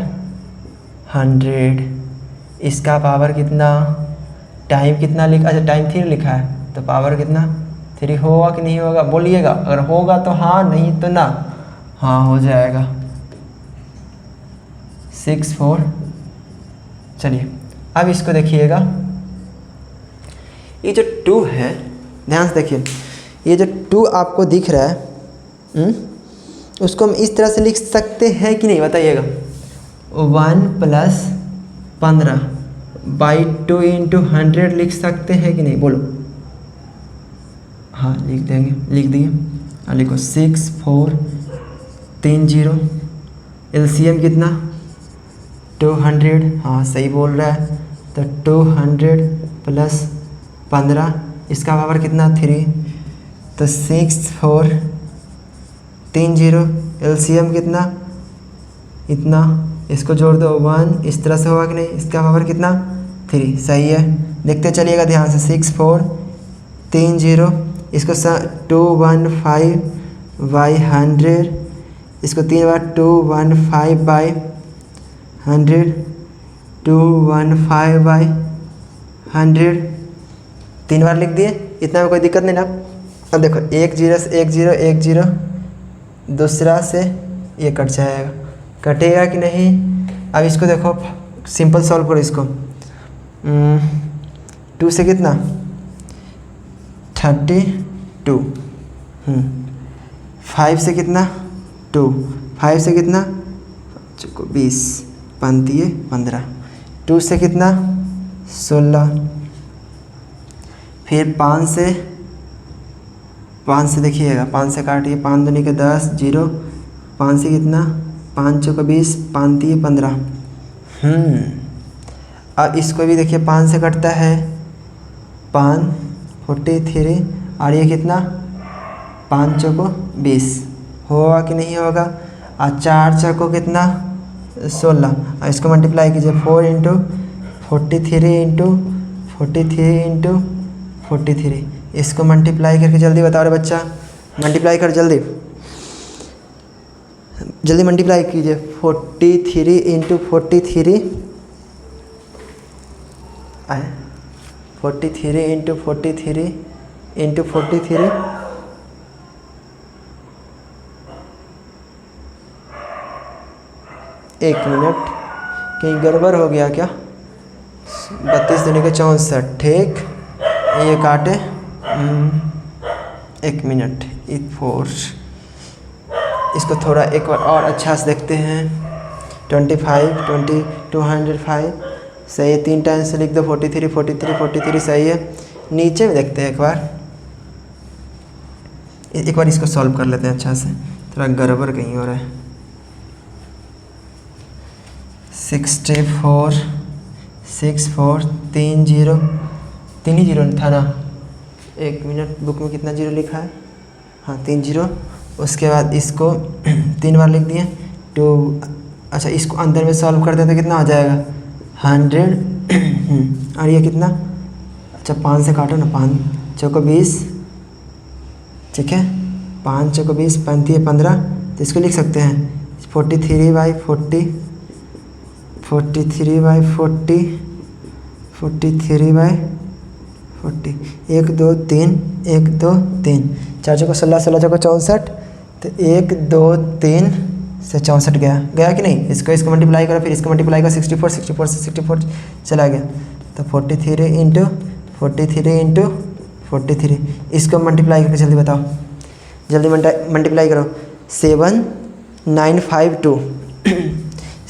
100। इसका पावर कितना, टाइम कितना लिखा, अच्छा टाइम 3 लिखा है तो पावर कितना 3 होगा कि नहीं होगा, बोलिएगा। अगर होगा तो हाँ, नहीं तो ना। हाँ हो जाएगा 64। चलिए अब इसको देखिएगा, ये जो 2 है ध्यान से देखिए, ये जो 2 आपको दिख रहा है उसको हम इस तरह से लिख सकते हैं कि नहीं बताइएगा। 1 + 15/2 × 100 लिख सकते हैं कि नहीं, बोलो। हाँ लिख देंगे, लिख दिए। हाँ लिखो 6430। एलसीएम कितना 200। हाँ सही बोल रहा है। तो 200 + 15, इसका पावर कितना 3, तो 6430। एलसीएम कितना, इतना, इसको जोड़ दो 1, इस तरह से होगा कि नहीं, इसका पावर कितना 3। सही है, देखते चलिएगा ध्यान से। 6430, इसको 215/100, इसको 3 बार 215/100, 215/100 3 बार लिख दिए। इतना में कोई दिक्कत नहीं ना। अब देखो 1 0 से 1 0 1 0, दूसरा से ये कट जाएगा, कटेगा कि नहीं। अब इसको देखो, सिंपल सॉल्व करो इसको। 2 से कितना 32, 5 से कितना 2, 5 से कितना 20, 5 15, 2 से कितना 16, फिर 5 से देखिएगा, 5 से काटिए, 5 दूनी के 10, 0, 5 से कितना 5 चौका 20, 5 3 15। अब इसको भी देखिए 5 से कटता है 5 43, और ये कितना 5 चौको 20 होगा कि नहीं होगा। और 4 चौको कितना 16, और इसको मल्टीप्लाई कीजिए 4 × 43 × 43 × 43। इसको मल्टीप्लाई करके जल्दी बताओ रे बच्चा, मल्टीप्लाई कर जल्दी जल्दी मल्टीप्लाई कीजिए। 43 × 43 आए, 43 × 43 × 43, एक मिनट, कहीं गड़बड़ हो गया क्या। 32 दूनी के 64, ठीक। ये काटे, 1 मिनट, 4। इसको थोड़ा एक बार और अच्छा से देखते हैं। 25 20 205 सही है, 3 टाइम से लिख दो। 43 43 43 सही है। नीचे में देखते हैं एक बार इसको सॉल्व कर लेते हैं अच्छा से, थोड़ा गड़बड़ कहीं हो रहा है। 64 3 0 3 ही 0 था ना, 1 मिनट, बुक में कितना 0 लिखा है, हाँ 3 0। उसके बाद इसको 3 बार लिख दिए 2। अच्छा इसको अंदर में सॉल्व कर दें तो कितना हो जाएगा 100। और ये कितना, अच्छा 5 से काटो ना, 5 चौको 20, ठीक है, 5 चौको 20, 5 15, तो इसको लिख सकते हैं 43/40 43/40 43/40, 1 2 3 1 2 3, 4 चौको 16 16 चौको 64, तो 1 2 3 से 64 गया कि नहीं। इसको मल्टीप्लाई करो, फिर इसको मल्टीप्लाई करो 64 64 से 64 चला गया, तो 43 × 43 × 43। इसको मल्टीप्लाई करके जल्दी बताओ, जल्दी मल्टीप्लाई करो। 7952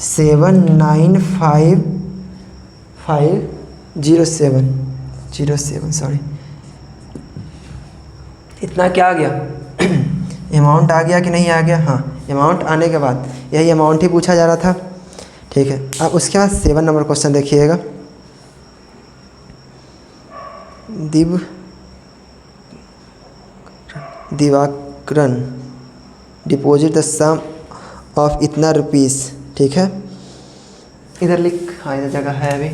79507 सॉरी इतना क्या आ गया अमाउंट आ गया कि नहीं आ गया? हाँ, अमाउंट आने के बाद यही अमाउंट ही पूछा जा रहा था। ठीक है, अब उसके बाद 7 नंबर क्वेश्चन देखिएगा। दिवाकरन डिपॉजिट द सम ऑफ इतना रुपीस। ठीक है, इधर लिख, हाँ इधर जगह है अभी।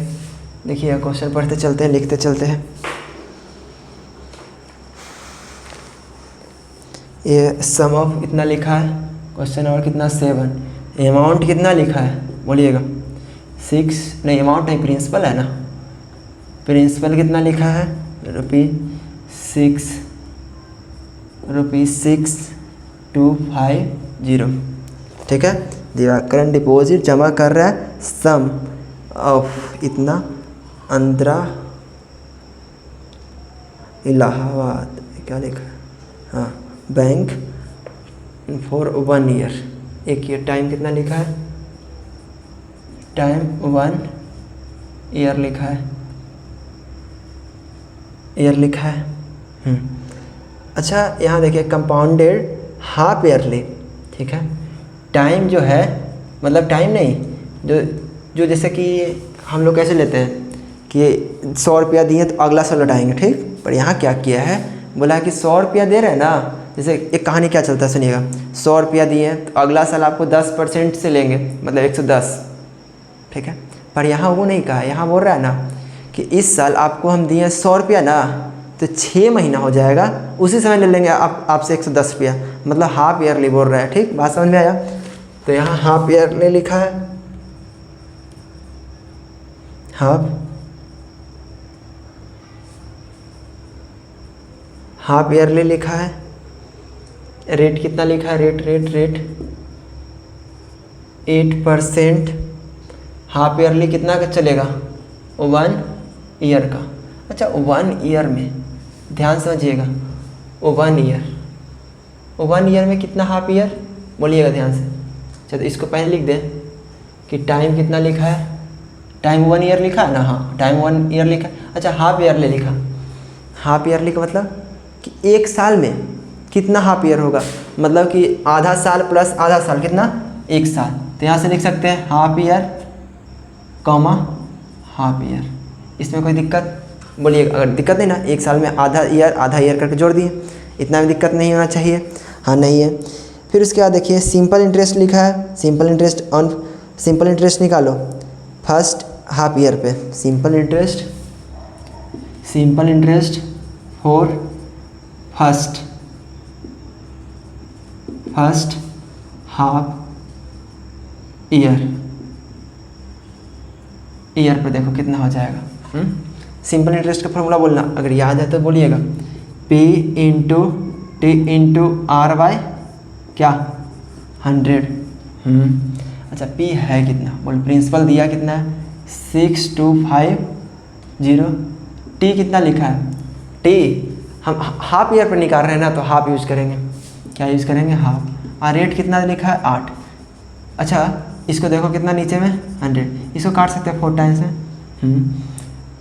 देखिए क्वेश्चन पढ़ते चलते हैं, लिखते चलते हैं। ये सम ऑफ इतना लिखा है, क्वेश्चन नंबर कितना 7। अमाउंट कितना लिखा है बोलिएगा? 6 नहीं, अमाउंट नहीं, प्रिंसिपल है ना। प्रिंसिपल कितना लिखा है? ₹6,250। ठीक है, दिवाकरन डिपॉजिट जमा कर रहा है सम ऑफ इतना आंध्रा इलाहाबाद, क्या लिखा है? हाँ, बैंक फॉर 1 ईयर। एक ईयर टाइम कितना लिखा है? टाइम 1 ईयर लिखा है, ईयर लिखा है। अच्छा, यहाँ देखिए कंपाउंडेड हाफ ईयरली। ठीक है, टाइम जो है मतलब टाइम नहीं, जो जैसे कि हम लोग कैसे लेते हैं कि 100 रुपया दिए तो अगला साल लौटाएंगे। ठीक, पर यहाँ क्या किया है, बोला कि 100 रुपया दे रहे हैं ना। जैसे एक कहानी क्या चलता है सुनिएगा, 100 रुपया दिए तो अगला साल आपको 10% से लेंगे, मतलब 110। ठीक है, पर यहाँ वो नहीं कहा, यहाँ बोल रहा है ना कि इस साल आपको हम दिए 100 रुपया ना, तो 6 महीना हो जाएगा, उसी समय ले लेंगे आपसे 110 रुपया, मतलब हाफ ईयरली बोल रहा है। ठीक, बात समझ में आया? तो यहाँ हाफ ईयरली लिखा है, हाफ ईयरली लिखा है। रेट कितना लिखा है? रेट 8%। हाफ ईयरली कितना का चलेगा? 1 ईयर का। अच्छा, 1 ईयर में ध्यान समझिएगा, 1 ईयर में कितना हाफ ईयर बोलिएगा ध्यान से। चलो इसको पहले लिख दें कि टाइम कितना लिखा है? टाइम 1 ईयर लिखा है ना। हाँ, टाइम 1 ईयर लिखा है। अच्छा, हाफ ईयरली लिखा। हाफ ईयरली का मतलब कि एक साल में कितना हाफ ईयर होगा, मतलब कि आधा साल प्लस आधा साल कितना? 1 साल। तो यहाँ से लिख सकते हैं half year comma half year. इसमें कोई दिक्कत बोलिए? अगर दिक्कत नहीं ना, एक साल में आधा ईयर करके जोड़ दिए, इतना भी दिक्कत नहीं होना चाहिए। हाँ, नहीं है। फिर उसके बाद देखिए सिंपल इंटरेस्ट लिखा है। सिंपल इंटरेस्ट निकालो फर्स्ट हाफ ईयर पे। Simple interest for first half year पे देखो कितना हो जाएगा। सिंपल इंटरेस्ट का फॉर्मूला बोलना, अगर याद है तो बोलिएगा, P into T into R by क्या 100। अच्छा, P है कितना बोल? प्रिंसिपल दिया कितना है? 6250। T कितना लिखा है? T हम हाफ ईयर पर निकाल रहे हैं ना, तो हाफ यूज़ करेंगे। क्या यूज़ करेंगे? हाफ। और रेट कितना लिखा है? 8। अच्छा, इसको देखो कितना नीचे में 100, इसको काट सकते हैं 4 टाइम्स में।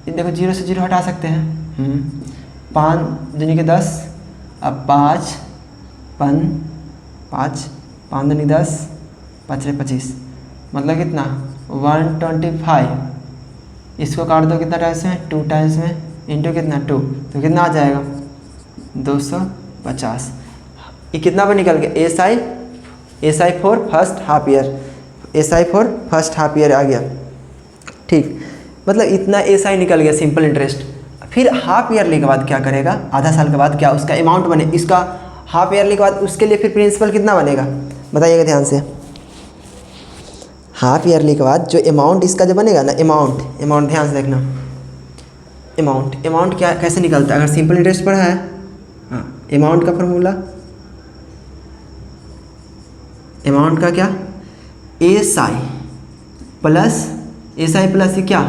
देखो 0 से 0 हटा सकते हैं। 5 दूनी के 10, अब 5 दूनी 10, 5 25, मतलब कितना 125। इसको काट दो कितना टाइम्स में? 2 टाइम्स में, इंटू कितना 2, तो कितना आ जाएगा 250। ये कितना पर निकल गया? S I for first half year आ गया। ठीक, मतलब इतना एस आई निकल गया सिंपल इंटरेस्ट। फिर हाफ ईयरली के बाद क्या करेगा? आधा साल के बाद क्या उसका अमाउंट बने? इसका हाफ ईयरली के बाद उसके लिए फिर प्रिंसिपल कितना बनेगा बताइएगा ध्यान से। हाफ ईयरली के बाद जो अमाउंट इसका जो बनेगा ना, अमाउंट ध्यान से देखना। अमाउंट क्या कैसे निकलता है? अगर सिंपल इंटरेस्ट पढ़ा है, हाँ, अमाउंट का फॉर्मूला, अमाउंट का क्या? एस आई प्लस ये क्या?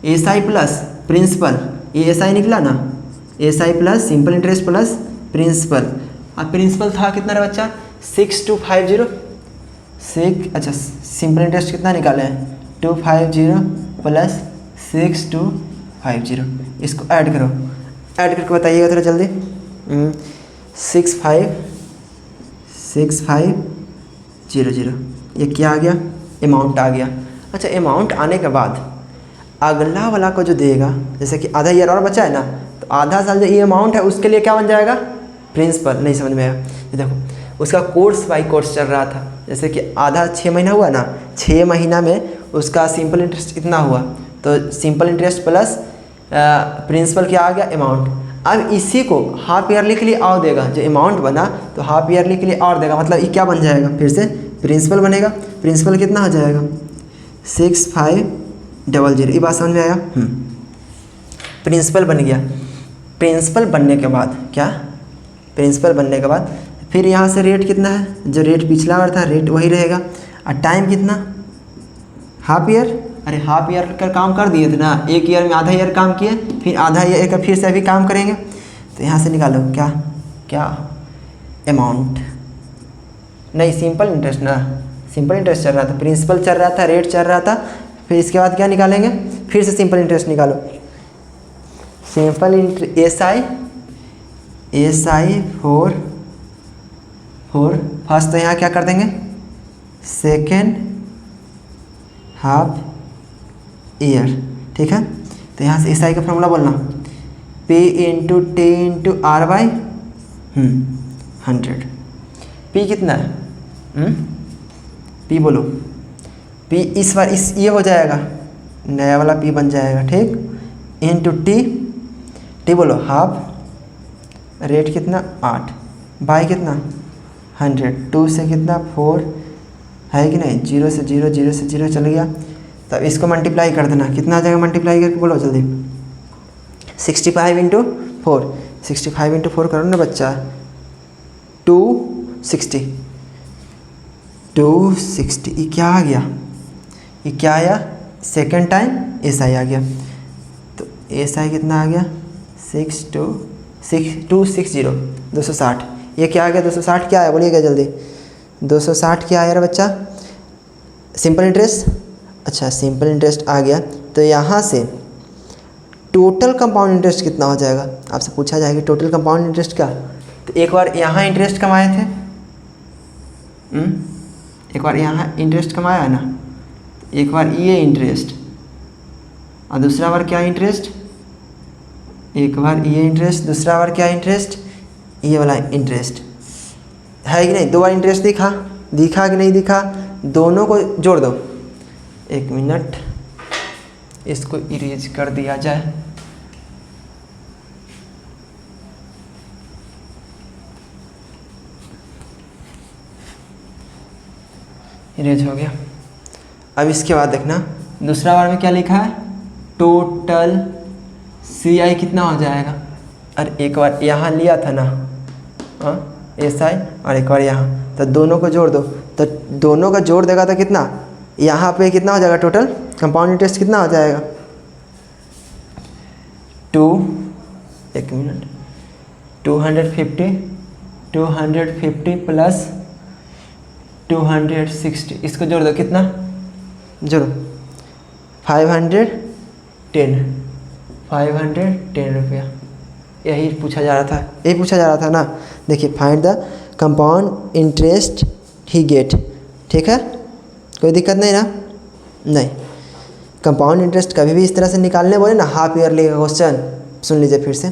एस आई प्लस प्रिंसिपल, ये एस आई निकला ना, S I plus simple interest plus principal. अब प्रिंसिपल था कितना रे बच्चा? 6250। अच्छा, सिंपल इंटरेस्ट कितना निकाले हैं? 250 प्लस 6250। इसको ऐड करो, ऐड करके बताइएगा थोड़ा जल्दी। 6500। ये क्या आ गया, अमाउंट आ गया। अच्छा, अमाउंट आने के बाद अगला वाला को जो देगा, जैसे कि आधा ईयर और बचा है ना, तो आधा साल जो ये अमाउंट है उसके लिए क्या बन जाएगा, प्रिंसिपल। नहीं समझ में आया, ये देखो उसका कोर्स बाई कोर्स चल रहा था। जैसे कि आधा 6 महीना हुआ ना, 6 महीना में उसका सिंपल इंटरेस्ट इतना हुआ, तो सिंपल इंटरेस्ट प्लस प्रिंसिपल क्या आ गया, अमाउंट। अब इसी को हाफ ईयरली के लिए और देगा, जो अमाउंट बना तो हाफ ईयरली के लिए और देगा, मतलब ये क्या बन जाएगा, फिर से प्रिंसिपल बनेगा। प्रिंसिपल कितना हो जाएगा, 6500। ये बात समझ में आया। प्रिंसिपल बन गया। प्रिंसिपल बनने के बाद क्या, प्रिंसिपल बनने के बाद फिर यहाँ से रेट कितना है, जो रेट पिछला बार था रेट वही रहेगा। और टाइम कितना, हाफ ईयर। अरे हाफ ईयर का काम कर दिए थे ना, एक ईयर में आधा ईयर काम किए, फिर आधा ईयर का फिर से अभी काम करेंगे। तो यहाँ से निकालो क्या क्या, अमाउंट नहीं, सिंपल इंटरेस्ट ना, सिंपल इंटरेस्ट चल रहा था, प्रिंसिपल चल रहा था, रेट चल रहा था। फिर इसके बाद क्या निकालेंगे, फिर से सिंपल इंटरेस्ट निकालो। Simple interest S I four first, तो यहाँ क्या कर देंगे, सेकेंड हाफ ईयर, ठीक है। तो यहाँ से एस आई का फॉर्मूला बोलना, P into T into R by 100। P कितना है, P बोलो, P इस बार इस ये हो जाएगा, नया वाला P बन जाएगा, ठीक। इंटू टी बोलो हाफ, रेट कितना 8 बाई कितना 100, 2 से कितना 4 है कि नहीं, 0 से 0 0 से 0 चल गया। तब इसको मल्टीप्लाई कर देना, कितना आ जाएगा, मल्टीप्लाई करके बोलो जल्दी, 65 इंटू 4, 65 इंटू 4 करो ना बच्चा, 260। ये क्या आ गया, ये क्या आया, सेकेंड टाइम एस आई आ गया। तो एस आई कितना आ गया, 260। ये क्या आ गया, 260 क्या आया, बोलिएगा जल्दी, 260 क्या आया रे बच्चा, सिंपल इंटरेस्ट। अच्छा, सिंपल इंटरेस्ट आ गया। तो यहाँ से टोटल कंपाउंड इंटरेस्ट कितना हो जाएगा, आपसे पूछा जाएगा टोटल कंपाउंड इंटरेस्ट क्या। तो एक बार यहाँ इंटरेस्ट कमाए थे, एक बार यहाँ इंटरेस्ट कमाया है ना, एक बार ये इंटरेस्ट, और दूसरा बार क्या इंटरेस्ट, एक बार ये इंटरेस्ट, दूसरा बार क्या इंटरेस्ट, ये वाला इंटरेस्ट है कि नहीं। 2 बार इंटरेस्ट दिखा कि नहीं दिखा, दोनों को जोड़ दो। 1 मिनट, इसको इरेज कर दिया जाए। इरेज हो गया। अब इसके बाद देखना, दूसरा बार में क्या लिखा है, टोटल सी आई कितना हो जाएगा। और एक बार यहाँ लिया था ना एस आई, और एक बार यहाँ, तो दोनों को जोड़ दो। तो दोनों का जोड़ देगा तो कितना, यहाँ पे कितना हो जाएगा, टोटल कंपाउंड इंटरेस्ट कितना हो जाएगा, 250 प्लस 260, इसको जोड़ दो, कितना जोड़ो, 510 रुपया। यही पूछा जा रहा था ना। देखिए, find the compound interest he get, ठीक है, कोई दिक्कत नहीं ना, नहीं। कंपाउंड इंटरेस्ट कभी भी इस तरह से निकालने बोले ना, हाफ ईयरली का क्वेश्चन, सुन लीजिए फिर से,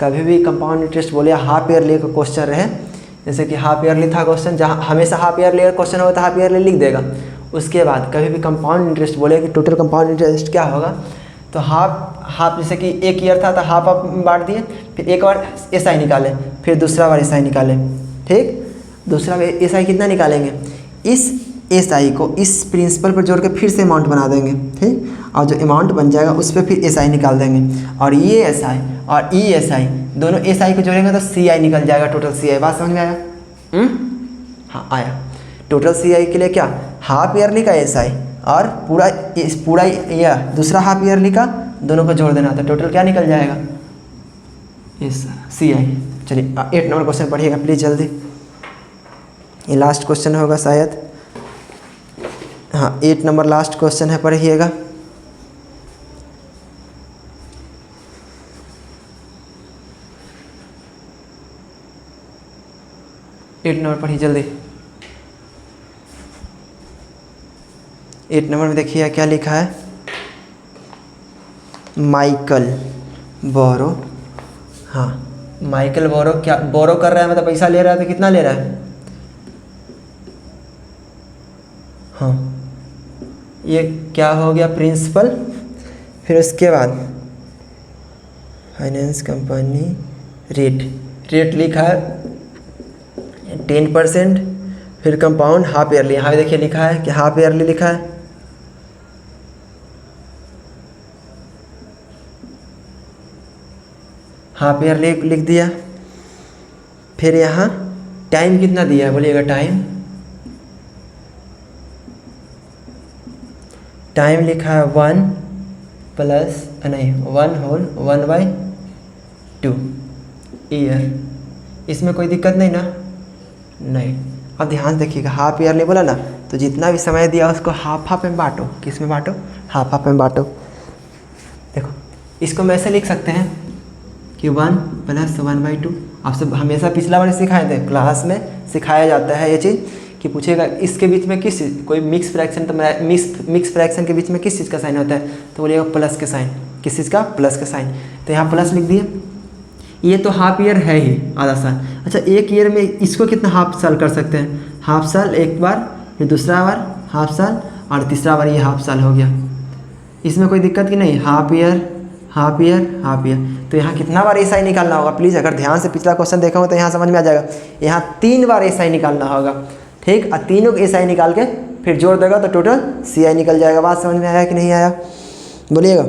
कभी भी कंपाउंड इंटरेस्ट बोले हाफ ईयरली का क्वेश्चन रहे, जैसे कि हाफ ईयरली था क्वेश्चन, जहाँ हमेशा हाफ ईयरली का क्वेश्चन होगा तो हाफ ईयरली लिख देगा। उसके बाद कभी भी कंपाउंड इंटरेस्ट बोले कि टोटल कंपाउंड इंटरेस्ट क्या होगा, तो हाफ जैसे कि एक ईयर था तो हाफ आप बांट दिए, फिर एक बार एस आई निकालें, फिर दूसरा बार एस आई निकालें, ठीक। दूसरा बार एस आई कितना निकालेंगे, इस एस आई को इस प्रिंसिपल पर जोड़ के फिर से अमाउंट बना देंगे, ठीक। और जो अमाउंट बन जाएगा उस पर फिर एस आई निकाल देंगे, और ये एस आई और ई एस आई दोनों एस आई को जोड़ेंगे तो सी आई निकल जाएगा, टोटल सी आई। बात समझ में आया, हाँ आया। टोटल सी आई के लिए क्या, हाफ ईयरली का एस आई और पूरा ईयर दूसरा हाफ ईयरली का, दोनों को जोड़ देना, तो टोटल क्या निकल जाएगा, एस सी आई। चलिए 8 नंबर क्वेश्चन पढ़िएगा प्लीज़ जल्दी, ये लास्ट क्वेश्चन होगा शायद, हाँ 8 नंबर लास्ट क्वेश्चन है, पढ़िएगा। 8 नंबर पढ़िए जल्दी। 8 नंबर में देखिए क्या लिखा है, माइकल बोरो। हाँ, माइकल बोरो, क्या बोरो कर रहा है मतलब पैसा ले रहा है, तो कितना ले रहा है? हाँ, ये क्या हो गया, प्रिंसिपल। फिर उसके बाद फाइनेंस कंपनी रेट लिखा है 10%। फिर कंपाउंड हाफ ईयरली, यहाँ देखिए लिखा है कि हाफ ईयरली लिखा है। हाफ ईयरली लिख दिया। फिर यहाँ टाइम कितना दिया है बोलिएगा, टाइम लिखा है 1 प्लस नहीं 1/2 ईयर। इसमें कोई दिक्कत नहीं ना? नहीं। अब ध्यान से देखिएगा, हाफ ईयरली बोला ना, तो जितना भी समय दिया उसको हाफ में बांटो। किस में बांटो? हाफ में बांटो। देखो, इसको मैं ऐसे लिख सकते हैं कि 1 + 1/2। आपसे हमेशा पिछला बार सिखाए थे, क्लास में सिखाया जाता है ये चीज़ कि पूछेगा इसके बीच में किस कोई मिक्स फ्रैक्शन, तो मेरा मिक्स फ्रैक्शन के बीच में किस चीज़ का साइन होता है, तो बोलिएगा प्लस के साइन। किस चीज़ का? प्लस का साइन। तो यहाँ प्लस लिख दिए। ये तो हाफ ईयर है ही, आधा साल। अच्छा, एक ईयर में इसको कितना हाफ साल कर सकते हैं? हाफ साल एक बार, फिर दूसरा बार हाफ साल, और तीसरा बार ये हाफ साल हो गया। इसमें कोई दिक्कत की नहीं, half year half year half year. तो यहाँ कितना बार एसआई निकालना होगा? प्लीज़ अगर ध्यान से पिछला क्वेश्चन देखा हो तो यहाँ समझ में आ जाएगा। यहाँ 3 बार एसआई निकालना होगा, ठीक। और तीनों को एसआई निकाल के फिर जोड़ देगा तो टोटल सीआई निकल जाएगा। बात समझ में आया कि नहीं आया बोलिएगा।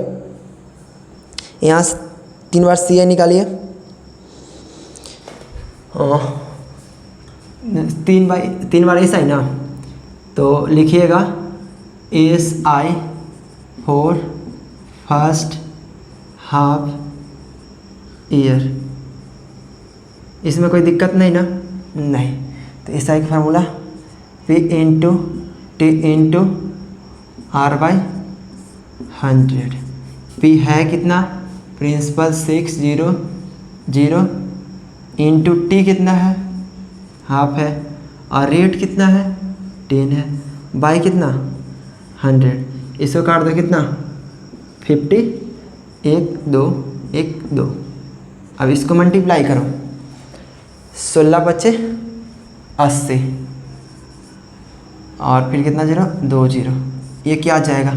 यहाँ से 3 बार सीआई निकालिए। 3 बार एसआई ना, तो लिखिएगा SI for first half year. इसमें कोई दिक्कत नहीं ना? नहीं। तो एसआई का formula P × T × R/100। P है कितना? प्रिंसिपल 600 इंटू T कितना है? हाफ है। और रेट कितना है? 10 है। बाई कितना? 100। इसको काट दो कितना? 50, 1 2 1 2। अब इसको मल्टीप्लाई करो, 16 बचे 80, और फिर कितना 0 2 0। ये क्या आ जाएगा?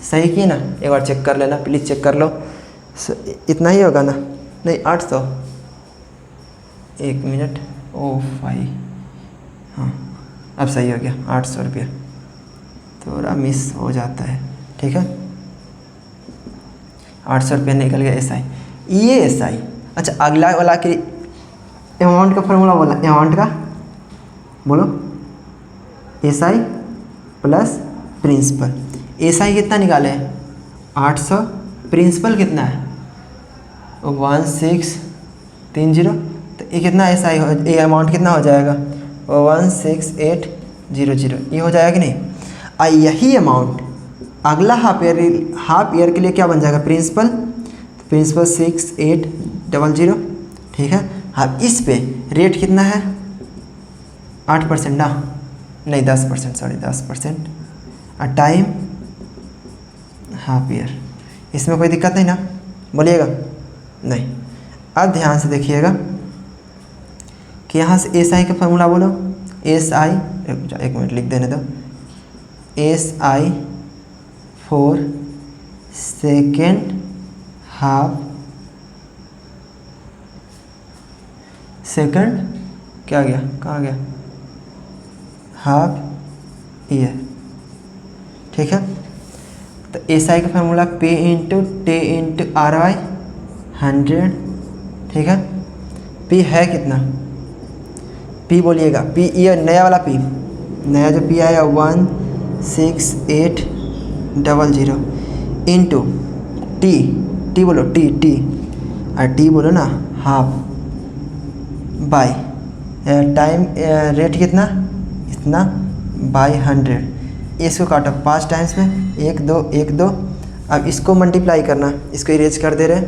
सही किए ना? एक बार चेक कर लेना, प्लीज़ चेक कर लो। इतना ही होगा ना? नहीं, 800। 1 मिनट, ओ भाई, हाँ अब सही हो गया। 800 रुपया, थोड़ा मिस हो जाता है, ठीक है। 800 रुपया निकल गया एसआई। ये एसआई। अच्छा, अगला वाला कि अमाउंट का फॉर्मूला बोला, अमाउंट का बोलो। SI plus principal. एसआई कितना निकाले? 800। प्रिंसिपल कितना है? 1630। तो ये कितना एसआई हो, ये अमाउंट कितना हो जाएगा? 16800। ये हो जाएगा कि नहीं? और यही अमाउंट अगला हाफ ईयर के लिए क्या बन जाएगा? प्रिंसिपल 6800, ठीक है। अब इस पे रेट कितना है? 8% ना, नहीं 10%, सॉरी 10%। और टाइम हाफ ईयर। इसमें कोई दिक्कत नहीं ना? बोलिएगा नहीं। अब ध्यान से देखिएगा कि यहाँ से एसआई का फॉर्मूला बोलो। एसआई, एक मिनट लिख देने दो। SI for second half, second क्या गया, कहाँ गया? हाफ ईयर, ठीक है। तो एसआई का फार्मूला P × T × R/100, ठीक है। P है कितना? P बोलिएगा। P ये नया वाला P, नया जो P आया 16800 इंटू T बोलो, T और T बोलो ना हाफ, बाई टाइम रेट कितना? इतना, बाई 100। इसको काटो 5 टाइम्स में, 1 2 1 2। अब इसको मल्टीप्लाई करना, इसको इरेज कर दे रहे।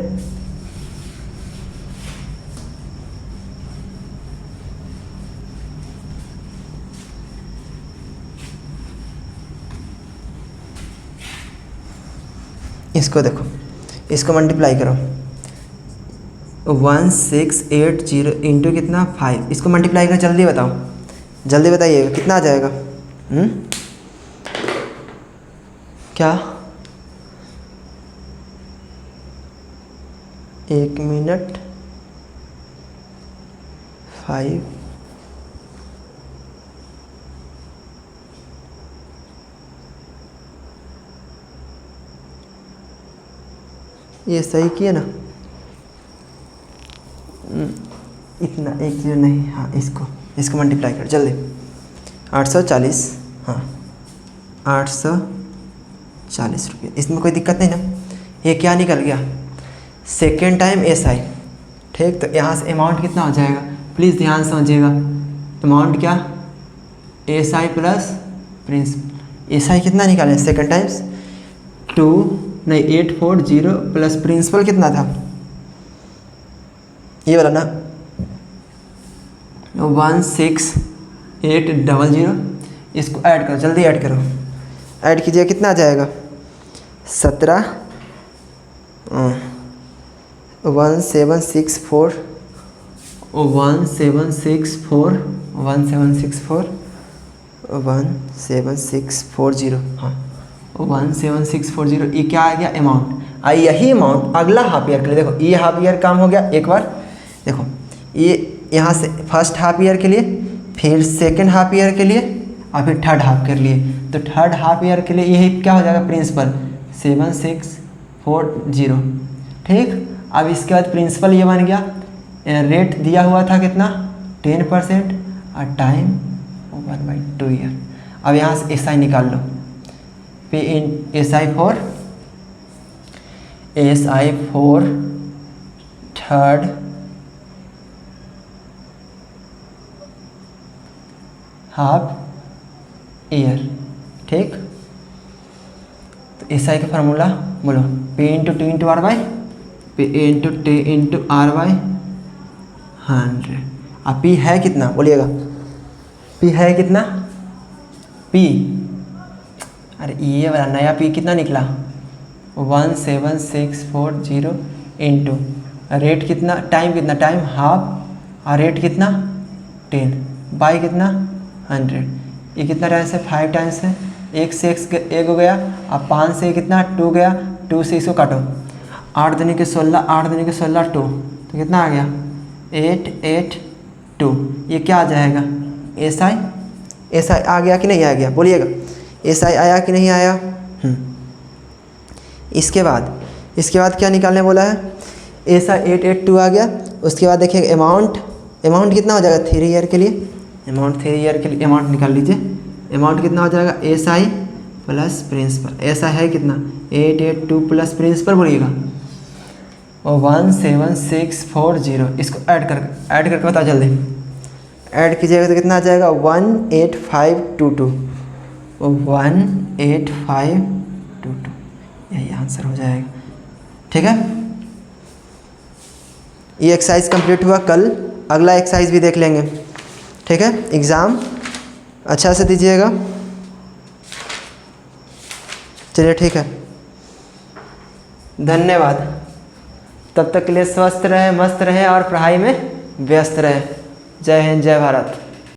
इसको देखो, इसको मल्टीप्लाई करो 1680 इंटू कितना 5, इसको मल्टीप्लाई करो, जल्दी बताओ, जल्दी बताइएगा कितना आ जाएगा। क्या 1 मिनट 5 ये सही किया ना? इतना 1 0 नहीं, हाँ इसको मल्टीप्लाई कर जल्दी। 840, हाँ 840 रुपये, इसमें कोई दिक्कत नहीं ना? ये क्या निकल गया? सेकेंड टाइम SI, ठीक। तो यहाँ से अमाउंट कितना हो जाएगा, प्लीज़ ध्यान से समझिएगा। अमाउंट क्या, SI प्लस प्रिंसिपल। SI कितना निकालें सेकेंड टाइम्स 840 प्लस प्रिंसिपल कितना था, ये वाला ना 16800। इसको ऐड करो, जल्दी ऐड करो, ऐड कीजिए, कितना आ जाएगा 17 1764 1740, हाँ 17640। ये क्या आ गया अमाउंट। यही अमाउंट अगला हाफ ईयर के लिए, देखो ये हाफ ईयर काम हो गया एक बार, देखो ये यहाँ से फर्स्ट हाफ ईयर के लिए, फिर सेकंड हाफ ईयर के लिए, और फिर थर्ड हाफ के लिए। तो थर्ड हाफ ईयर के लिए यही क्या हो जाएगा प्रिंसिपल 7640, ठीक। अब इसके बाद प्रिंसिपल ये बन गया, रेट दिया हुआ था कितना 10% और टाइम 1/2 ईयर। अब यहाँ से SI निकाल लो, पे इन SI four third half year, ठीक। तो SI का फार्मूला बोलो, P into T into R by P into T into R by 100। अब P है कितना बोलिएगा, P है कितना, P, अरे ये वाला नया P कितना निकला 17640 इंटू रेट कितना, टाइम कितना, टाइम हाफ, और रेट कितना 10 बाई कितना 100। ये कितना टाइम्स है 5 टाइम्स है, 1 से 1 हो गया, अब 5 से कितना 2 गया, 2 से इसको काटो, 8 दूनी के 16, 8 दूनी के 16 2, तो कितना आ गया 882। ये क्या आ जाएगा SI आ गया कि नहीं आ गया बोलिएगा, SI आया कि नहीं आया। इसके बाद क्या निकालने बोला है, SI 882 आ गया। उसके बाद देखिए अमाउंट कितना हो जाएगा 3 ईयर के लिए, अमाउंट 3 ईयर के लिए अमाउंट निकाल लीजिए। अमाउंट कितना हो जाएगा SI प्लस प्रिंसिपल, SI है कितना 882 प्लस प्रिंसिपल बोलिएगा और 17640। इसको ऐड करके बताओ जल्दी, ऐड कीजिएगा तो कितना आ जाएगा 18522, 18522, यही आंसर हो जाएगा, ठीक है। ये एक्सरसाइज कंप्लीट हुआ, कल अगला एक्सरसाइज भी देख लेंगे, ठीक है। एग्ज़ाम अच्छा से दीजिएगा, चलिए ठीक है, धन्यवाद। तब तक के लिए स्वस्थ रहें, मस्त रहें और पढ़ाई में व्यस्त रहें। जय हिंद, जय भारत।